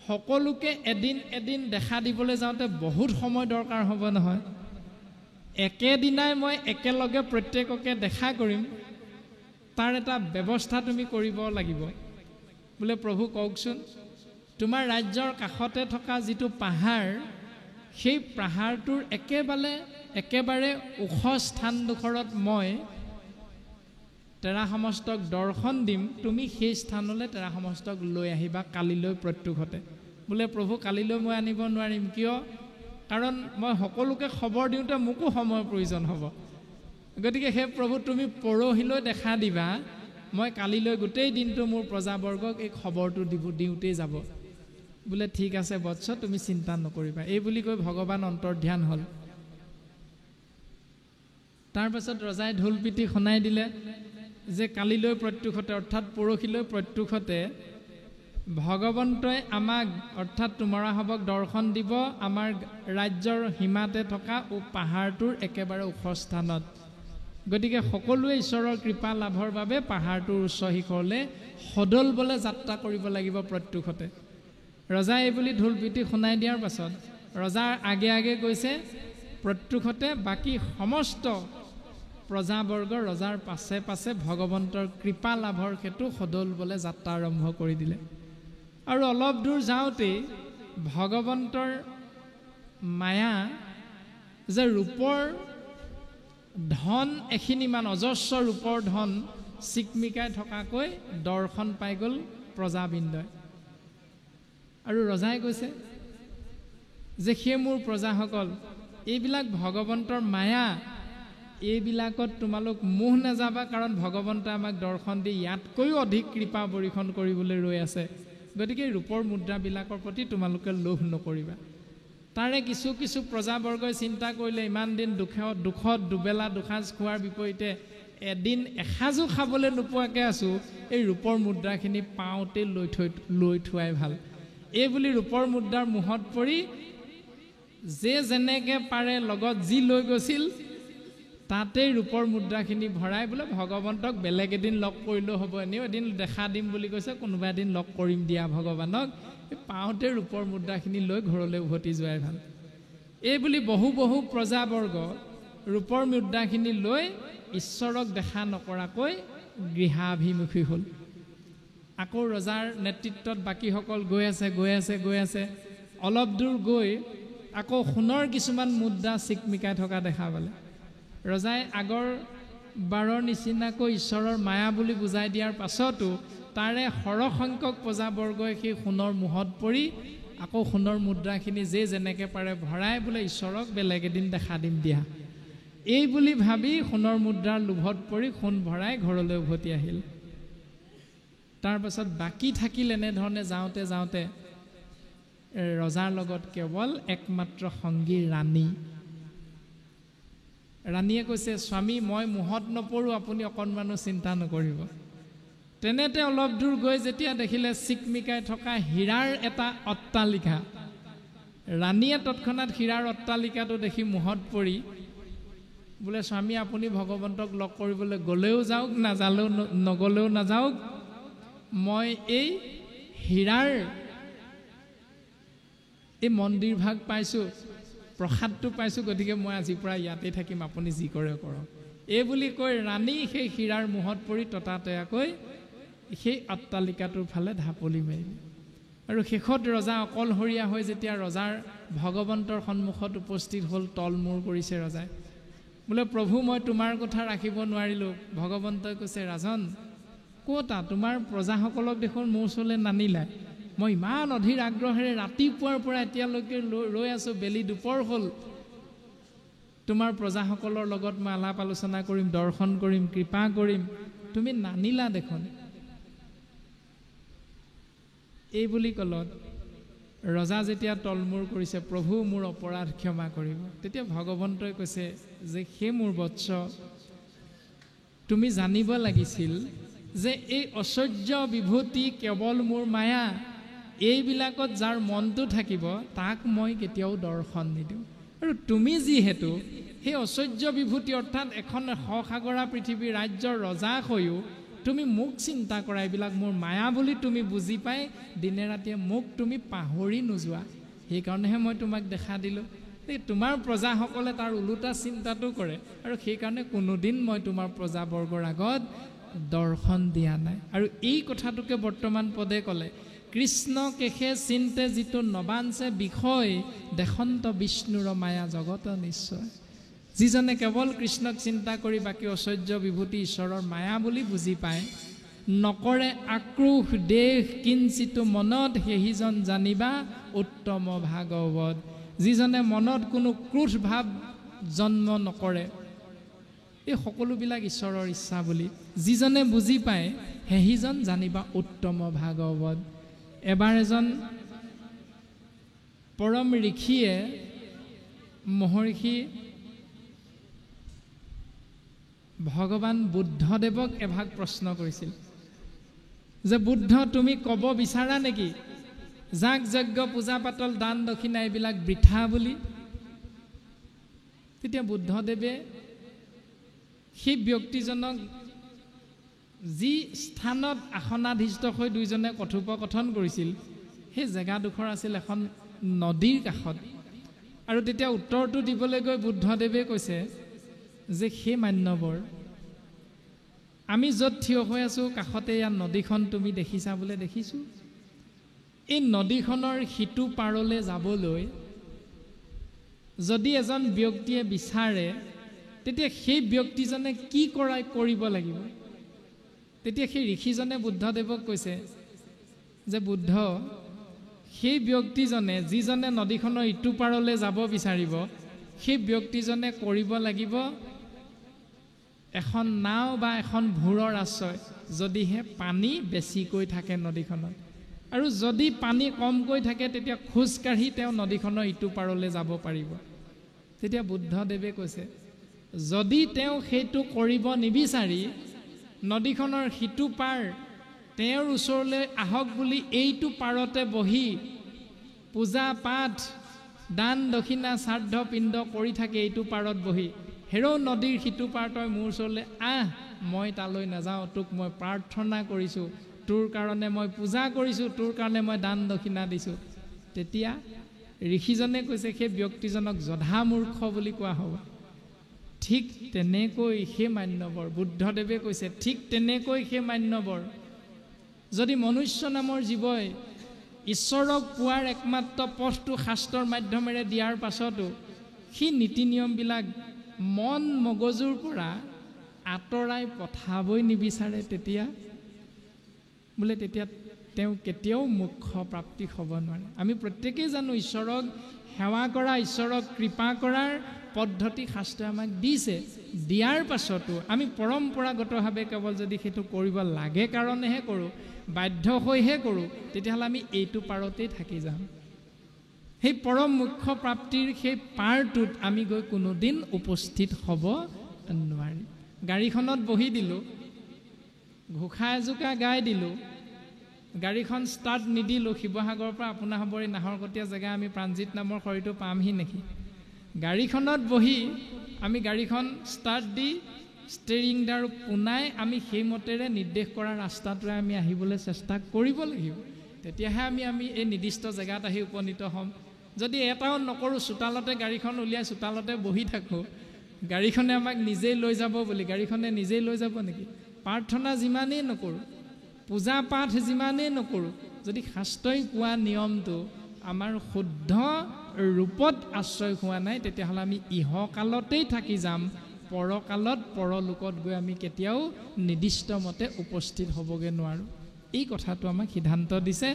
সকলোকে এদিন এদিন দেখা দিবলৈ যাওঁতে বহুত সময় দৰকাৰ হ'ব নহয়। একেদিনাই মই একেলগে প্ৰত্যেককে দেখা কৰিম, তাৰ এটা ব্যৱস্থা তুমি কৰিব লাগিব। বোলে প্ৰভু কওকচোন, তোমাৰ ৰাজ্যৰ কাষতে থকা যিটো পাহাৰ, সেই পাহাৰটোৰ একেবাৰে ওখ স্থানডোখৰত মই তেৰা সমস্তক দৰ্শন দিম, তুমি সেই স্থানলৈ তেৰা সমস্তক লৈ আহিবা কালিলৈ প্ৰত্যুষতে। বোলে প্ৰভু, কালিলৈ মই আনিব নোৱাৰিম, কিয়? কাৰণ মই সকলোকে খবৰ দিওঁতে মোকো সময়ৰ প্ৰয়োজন হ'ব, গতিকে সেই প্ৰভু তুমি পৰহিলৈ দেখা দিবা, মই কালিলৈ গোটেই দিনটো মোৰ প্ৰজাবৰ্গক এই খবৰটো দিওঁতেই যাব। বোলে ঠিক আছে বৎস, তুমি চিন্তা নকৰিবা, এই বুলি কৈ ভগৱান অন্তৰ্ধান হ'ল। তাৰ পাছত ৰজাই ঢোল পিটি শুনাই দিলে যে কালিলৈ প্ৰত্যুষতে অৰ্থাৎ পৰহিলৈ প্ৰত্যুষতে ভগৱন্তই আমাক অৰ্থাৎ তোমাৰাসৱক দৰ্শন দিব আমাৰ ৰাজ্যৰ সীমাতে থকা পাহাৰটোৰ একেবাৰে ওখ স্থানত। গতিকে সকলোৱে ঈশ্বৰৰ কৃপা লাভৰ বাবে পাহাৰটোৰ উচ্চ শিখৰলৈ সদল বলে যাত্ৰা কৰিব লাগিব প্ৰত্যুষতে। ৰজাই এই বুলি ঢোল পিটি শুনাই দিয়াৰ পাছত ৰজাৰ আগে আগে গৈছে প্ৰত্যুষতে, বাকী সমস্ত প্ৰজাবৰ্গ ৰজাৰ পাছে পাছে ভগৱন্তৰ কৃপা লাভৰ হেতু সদল বলে যাত্ৰা আৰম্ভ কৰি দিলে। আৰু অলপ দূৰ যাওঁতেই ভগৱন্তৰ মায়া যে ৰূপৰ ধন এখিনিমান, অজস্ৰ ৰূপৰ ধন চিকমিকাই থকাকৈ দৰ্শন পাই গ'ল প্ৰজাবৃন্দই। আৰু ৰজাই কৈছে যে সেই মোৰ প্ৰজাসকল, এইবিলাক ভগৱন্তৰ মায়া, এইবিলাকত তোমালোক মোহ নাযাবা, কাৰণ ভগৱন্তই আমাক দৰ্শন দি ইয়াতকৈও অধিক কৃপা বৰ্ষণ কৰিবলৈ ৰৈ আছে। গতিকে ৰূপৰ মুদ্ৰাবিলাকৰ প্ৰতি তোমালোকে লোভ নকৰিবা। তাৰে কিছু কিছু প্ৰজাবৰ্গই চিন্তা কৰিলে, ইমান দিন দুখত দুবেলা দুসাঁজ খোৱাৰ বিপৰীতে এদিন এসাঁজো খাবলৈ নোপোৱাকৈ আছোঁ, এই ৰূপৰ মুদ্ৰাখিনি পাওঁতে লৈ থোৱাই ভাল। এই বুলি ৰূপৰ মুদ্ৰাৰ মোহত পৰি যে যেনেকৈ পাৰে লগত যি লৈ গৈছিল তাতেই ৰূপৰ মুদ্ৰাখিনি ভৰাই বোলে ভগৱন্তক বেলেগ এদিন লগ কৰিলেও হ'ব, এনেও এদিন দেখা দিম বুলি কৈছে, কোনোবা এদিন লগ কৰিম দিয়া ভগৱানক, পাওঁতে ৰূপৰ মুদ্ৰাখিনি লৈ ঘৰলৈ উভতি যোৱাই ভাল। এই বুলি বহু বহু প্ৰজাবৰ্গ ৰূপৰ মুদ্ৰাখিনি লৈ ঈশ্বৰক দেখা নকৰাকৈ গৃহাভিমুখী হ'ল। আকৌ ৰজাৰ নেতৃত্বত বাকীসকল গৈ আছে। অলপ দূৰ গৈ আকৌ সোণৰ কিছুমান মুদ্ৰা চিকমিকাই থকা দেখা পালে। ৰজাই আগৰ বাৰৰ নিচিনাকৈ ঈশ্বৰৰ মায়া বুলি বুজাই দিয়াৰ পাছতো তাৰে সৰহসংখ্যক প্ৰজাবৰ্গই সেই সোণৰ মোহত পৰি আকৌ সোণৰ মুদ্ৰাখিনি যে যেনেকৈ পাৰে ভৰাই বোলে ঈশ্বৰক বেলেগ এদিন দেখা দিম দিয়া, এই বুলি ভাবি সোণৰ মুদ্ৰাৰ লোভত পৰি সোণ ভৰাই ঘৰলৈ উভতি আহিল। তাৰ পাছত বাকী থাকিল এনেধৰণে যাওঁতে যাওঁতে ৰজাৰ লগত কেৱল একমাত্ৰ সংগী ৰাণী। ৰাণীয়ে কৈছে, স্বামী মই মোহত নপৰোঁ, আপুনি অকণমানো চিন্তা নকৰিব। তেনেতে অলপ দূৰ গৈ যেতিয়া দেখিলে চিকমিকাই থকা হীৰাৰ এটা অট্টালিকা, ৰাণীয়ে তৎক্ষণাৎ হীৰাৰ অট্টালিকাটো দেখি মোহত পৰি বোলে, স্বামী আপুনি ভগৱন্তক লগ কৰিবলৈ গ'লেও যাওক, নগ'লেও নাযাওক, মই এই হীৰাৰ এই মন্দিৰ ভাগ পাইছোঁ, প্ৰসাদটো পাইছোঁ, গতিকে মই আজিৰ পৰা ইয়াতেই থাকিম, আপুনি যি কৰে কৰক। এই বুলি কৈ ৰাণী সেই হীৰাৰ মোহত পৰি ততাতয়াকৈ সেই অট্টালিকাটোৰ ফালে ঢাপলি মাৰিলে। আৰু শেষত ৰজা অকলশৰীয়া হৈ যেতিয়া ৰজাৰ ভগৱন্তৰ সন্মুখত উপস্থিত হ'ল, তলমূৰ কৰিছে ৰজাই। বোলে প্ৰভু মই তোমাৰ কথা ৰাখিব নোৱাৰিলোঁ। ভগৱন্তই কৈছে, ৰাজন ক'তা তোমাৰ প্ৰজাসকলক দেখোন মোৰ ওচৰলৈ নানিলাই। মই ইমান অধীৰ আগ্ৰহেৰে ৰাতিপুৱাৰ পৰা এতিয়ালৈকে ৰৈ আছোঁ, বেলি দুপৰ হ'ল, তোমাৰ প্ৰজাসকলৰ লগত মই আলাপ আলোচনা কৰিম, দৰ্শন কৰিম, কৃপা কৰিম, তুমি নানিলা দেখোন। এই বুলি ক'লত ৰজা যেতিয়া তলমূৰ কৰিছে, প্ৰভু মোৰ অপৰাধ ক্ষমা কৰিব, তেতিয়া ভগৱন্তই কৈছে যে সেই মোৰ বৎস, তুমি জানিব লাগিছিল যে এই ঐশ্বৰ্য বিভূতি কেৱল মোৰ মায়া, এইবিলাকত যাৰ মনটো থাকিব তাক মই কেতিয়াও দৰ্শন নিদিওঁ। আৰু তুমি যিহেতু সেই ঐশ্বৰ্য বিভূতি অৰ্থাৎ এখন সসাগৰা পৃথিৱীৰ ৰাজ্যৰ ৰজা হৈও তুমি মোক চিন্তা কৰা, এইবিলাক মোৰ মায়া বুলি তুমি বুজি পাই দিনে ৰাতিয়ে মোক তুমি পাহৰি নোযোৱা, সেইকাৰণেহে মই তোমাক দেখা দিলোঁ। তোমাৰ প্ৰজাসকলে তাৰ ওলোটা চিন্তাটো কৰে, আৰু সেইকাৰণে কোনোদিন মই তোমাৰ প্ৰজাবৰ্গৰ আগত দৰ্শন দিয়া নাই। আৰু এই কথাটোকে বৰ্তমান পদে ক'লে, কৃষ্ণ কেশে চিন্তে যিটো নবাঞ্চে বিষয়, দেশন্ত বিষ্ণুৰ মায়া জগত নিশ্চয়। যিজনে কেৱল কৃষ্ণক চিন্তা কৰি বাকী ঐশ্বৰ্য বিভূতি ঈশ্বৰৰ মায়া বুলি বুজি পায়, নকৰে আক্ৰোশ দেশ কিঞ্চিতো মনত, সেইজন জানিবা উত্তম ভাগৱত। যিজনে মনত কোনো ক্ৰোধ ভাৱ জন্ম নকৰে, এই সকলোবিলাক ঈশ্বৰৰ ইচ্ছা বুলি যিজনে বুজি পায়, সেইজন জানিবা উত্তম ভাগৱত। এবাৰ এজন পৰম ঋষিয়ে মহৰ্ষি ভগৱান বুদ্ধদেৱক এভাগ প্ৰশ্ন কৰিছিল যে, বুদ্ধ তুমি ক'ব বিচাৰা নেকি যাগ যজ্ঞ পূজা পাতল দান দক্ষিণা এইবিলাক বৃথা বুলি? তেতিয়া বুদ্ধদেৱে সেই ব্যক্তিজনক যি স্থানত আসনাধীষ্ঠ হৈ দুইজনে কথোপকথন কৰিছিল, সেই জেগাডোখৰ আছিল এখন নদীৰ কাষত। আৰু তেতিয়া উত্তৰটো দিবলৈ গৈ বুদ্ধদেৱে কৈছে যে, সেই মান্যবৰ, আমি য'ত থিয় হৈ আছোঁ কাষতে ইয়াৰ নদীখন তুমি দেখিছা বোলে? দেখিছোঁ। এই নদীখনৰ সিটো পাৰলৈ যাবলৈ যদি এজন ব্যক্তিয়ে বিচাৰে, তেতিয়া সেই ব্যক্তিজনে কি কৰিব লাগিব? তেতিয়া সেই ঋষিজনে বুদ্ধদেৱক কৈছে যে, বুদ্ধ, সেই ব্যক্তিজনে যিজনে নদীখনৰ ইটো পাৰলৈ যাব বিচাৰিব, সেই ব্যক্তিজনে কৰিব লাগিব এখন নাও বা এখন ভূৰৰ আশ্ৰয়, যদিহে পানী বেছিকৈ থাকে নদীখনত। আৰু যদি পানী কমকৈ থাকে তেতিয়া খোজকাঢ়ি তেওঁ নদীখনৰ ইটো পাৰলৈ যাব পাৰিব। তেতিয়া বুদ্ধদেৱে কৈছে, যদি তেওঁ সেইটো কৰিব নিবিচাৰি নদীখনৰ সিটো পাৰ তেওঁৰ ওচৰলৈ আহক বুলি এইটো পাৰতে বহি পূজা পাঠ দান দক্ষিণা শ্ৰাদ্ধ পিণ্ড কৰি থাকে, এইটো পাৰত বহি, হেৰৌ নদীৰ সিটো পাৰ তই মোৰ ওচৰলৈ আহ, মই তালৈ নাযাওঁ, তোক মই প্ৰাৰ্থনা কৰিছোঁ, তোৰ কাৰণে মই পূজা কৰিছোঁ, তোৰ কাৰণে মই দান দক্ষিণা দিছোঁ। তেতিয়া ঋষিজনে কৈছে, সেই ব্যক্তিজনক জধামূৰ্খ বুলি কোৱা হ'ব। ঠিক তেনেকৈ সেই মান্যবৰ, বুদ্ধদেৱে কৈছে, ঠিক তেনেকৈ সেই মান্যবৰ, যদি মনুষ্য নামৰ জীৱই ঈশ্বৰক পোৱাৰ একমাত্ৰ পথটো শাস্ত্ৰৰ মাধ্যমেৰে দিয়াৰ পাছতো সেই নীতি নিয়মবিলাক মন মগজুৰ পৰা আঁতৰাই পঠাবই নিবিচাৰে, তেতিয়া বোলে তেতিয়া তেওঁ কেতিয়াও মোক্ষ প্ৰাপ্তি হ'ব নোৱাৰে। আমি প্ৰত্যেকেই জানো ঈশ্বৰক সেৱা কৰা, ঈশ্বৰক কৃপা কৰাৰ পদ্ধতি শাস্ত্ৰই আমাক দিছে। দিয়াৰ পাছতো আমি পৰম্পৰাগতভাৱে কেৱল যদি সেইটো কৰিব লাগে কাৰণেহে কৰোঁ, বাধ্য হৈহে কৰোঁ, তেতিয়াহ'লে আমি এইটো পাৰতেই থাকি যাম। সেই পৰম মুখ্য প্ৰাপ্তিৰ সেই পাৰটোত আমি গৈ কোনোদিন উপস্থিত হ'ব নোৱাৰিম। গাড়ীখনত বহি দিলোঁ, ঘোষা এজোকা গাই দিলোঁ, গাড়ীখন ষ্টাৰ্ট নিদিলোঁ, শিৱসাগৰৰ পৰা আপোনাৰ হ'ব এই নাহৰকটীয়া জেগা আমি প্ৰাণজিত নামৰ শৰীৰটো পামহি নেকি? গাড়ীখনত বহি আমি গাড়ীখন ষ্টাৰ্ট দি ষ্টেৰিংডাল পোনাই আমি সেইমতেৰে নিৰ্দেশ কৰা ৰাস্তাটোৰে আমি আহিবলৈ চেষ্টা কৰিব লাগিব। তেতিয়াহে আমি এই নিৰ্দিষ্ট জেগাত আহি উপনীত হ'ম। যদি এটাও নকৰোঁ, চোতালতে গাড়ীখন উলিয়াই চোতালতে বহি থাকোঁ, গাড়ীখনে আমাক নিজেই লৈ যাব বুলি, গাড়ীখনে নিজেই লৈ যাব নেকি? প্ৰাৰ্থনা যিমানেই নকৰোঁ, পূজা পাঠ যিমানেই নকৰোঁ, যদি শাস্ত্ৰই কোৱা নিয়মটো আমাৰ শুদ্ধ ৰূপত আশ্ৰয় হোৱা নাই, তেতিয়াহ'লে আমি ইহকালতেই থাকি যাম, পৰকালত পৰলোকত গৈ আমি কেতিয়াও নিৰ্দিষ্ট মতে উপস্থিত হ'বগৈ নোৱাৰোঁ। এই কথাটো আমাক সিদ্ধান্ত দিছে।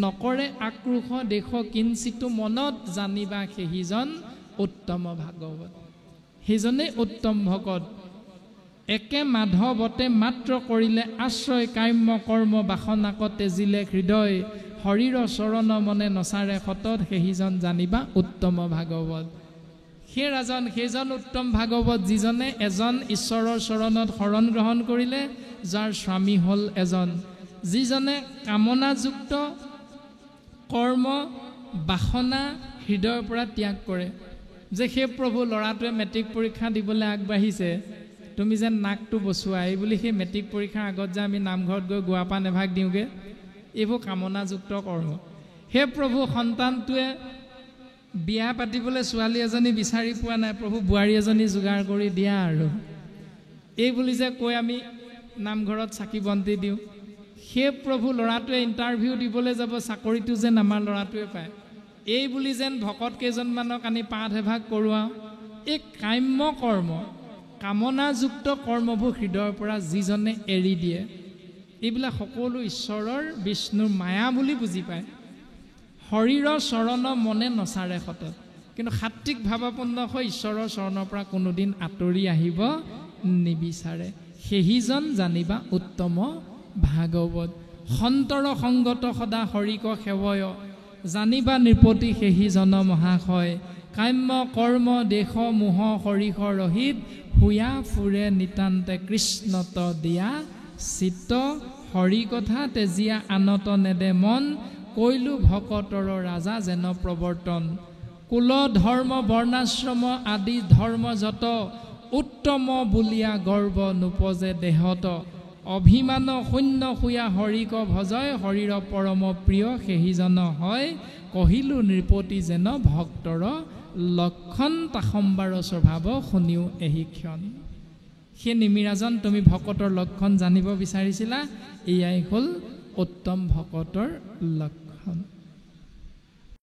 নকৰে আক্ৰোশ দেশ কিঞ্চিতো মনত জানিবা সেইজন উত্তম ভাগৱত। সেইজনেই উত্তম ভকত। একে মাধৱতে মাত্ৰ কৰিলে আশ্ৰয় কাম্য কৰ্ম বাসনাক তেজিলে হৃদয় শৰীৰ চৰণ মনে নচাৰে সতত সেইজন জানিবা উত্তম ভাগৱত। সেই ৰাজন সেইজন উত্তম ভাগৱত যিজনে এজন ঈশ্বৰৰ চৰণত শৰণ গ্ৰহণ কৰিলে, যাৰ স্বামী হ'ল এজন, যিজনে কামনাযুক্ত কৰ্ম বাসনা হৃদয়ৰ পৰা ত্যাগ কৰে। যে সেই প্ৰভু ল'ৰাটোৱে মেট্ৰিক পৰীক্ষা দিবলৈ আগবাঢ়িছে, তুমি যেন নাকটো বচোৱা, এই বুলি সেই মেট্ৰিক পৰীক্ষাৰ আগত যে আমি নামঘৰত গৈ গোৱা পাণ এভাগ দিওঁগৈ, এইবোৰ কামনাযুক্ত কৰ্ম। সেই প্ৰভু সন্তানটোৱে বিয়া পাতিবলৈ ছোৱালী এজনী বিচাৰি পোৱা নাই, প্ৰভু বোৱাৰী এজনী যোগাৰ কৰি দিয়া আৰু এই বুলি যে কৈ আমি নামঘৰত চাকি বন্তি দিওঁ। সেই প্ৰভু ল'ৰাটোৱে ইণ্টাৰভিউ দিবলৈ যাব, চাকৰিটো যেন আমাৰ ল'ৰাটোৱে পায়, এই বুলি যেন ভকত কেইজনমানক আনি পাঠ এভাগ কৰোৱাওঁ। এই কাম্য কৰ্ম কামনাযুক্ত কৰ্মবোৰ হৃদয়ৰ পৰা যিজনে এৰি দিয়ে, এইবিলাক সকলো ঈশ্বৰৰ বিষ্ণুৰ মায়া বুলি বুজি পায়। শৰীৰৰ চৰণ মনে নচাৰে সতত, কিন্তু সাত্বিক ভাৱাপন্ন হৈ ঈশ্বৰৰ চৰণৰ পৰা কোনোদিন আঁতৰি আহিব নিবিচাৰে। সেইজন জানিবা উত্তম ভাগৱত। সন্তৰ সংগত সদা হৰিক সেৱয় জানিবা নৃপতি সেইজন মহাশয়। কাম্য কৰ্ম দেশ মোহ হৰিষ ৰহিত শুয়া ফুৰে নিতান্তে কৃষ্ণত দিয়া চিত্ত। হৰি কথা তেজিয়া আনত নেদে মন কৈলো ভকতৰ ৰাজা যেন প্ৰৱৰ্তন। কুল ধৰ্ম বৰ্ণাশ্ৰম আদি ধৰ্ম যত উত্তম বুলিয়া গৰ্ব নোপজে দেহত। অভিমান শূন্য শুয়া হৰিক ভজয় হৰিৰ পৰম প্ৰিয় সেইজন হয়। কহিলো নৃপতি যেন ভক্তৰ লক্ষণ তাসম্বাৰ স্বভাৱ শুনিও এহি ক্ষণ। সেই নিমিৰাজন তুমি ভকতৰ লক্ষণ জানিব বিচাৰিছিলা, এয়াই হ'ল উত্তম ভকতৰ লক্ষণ।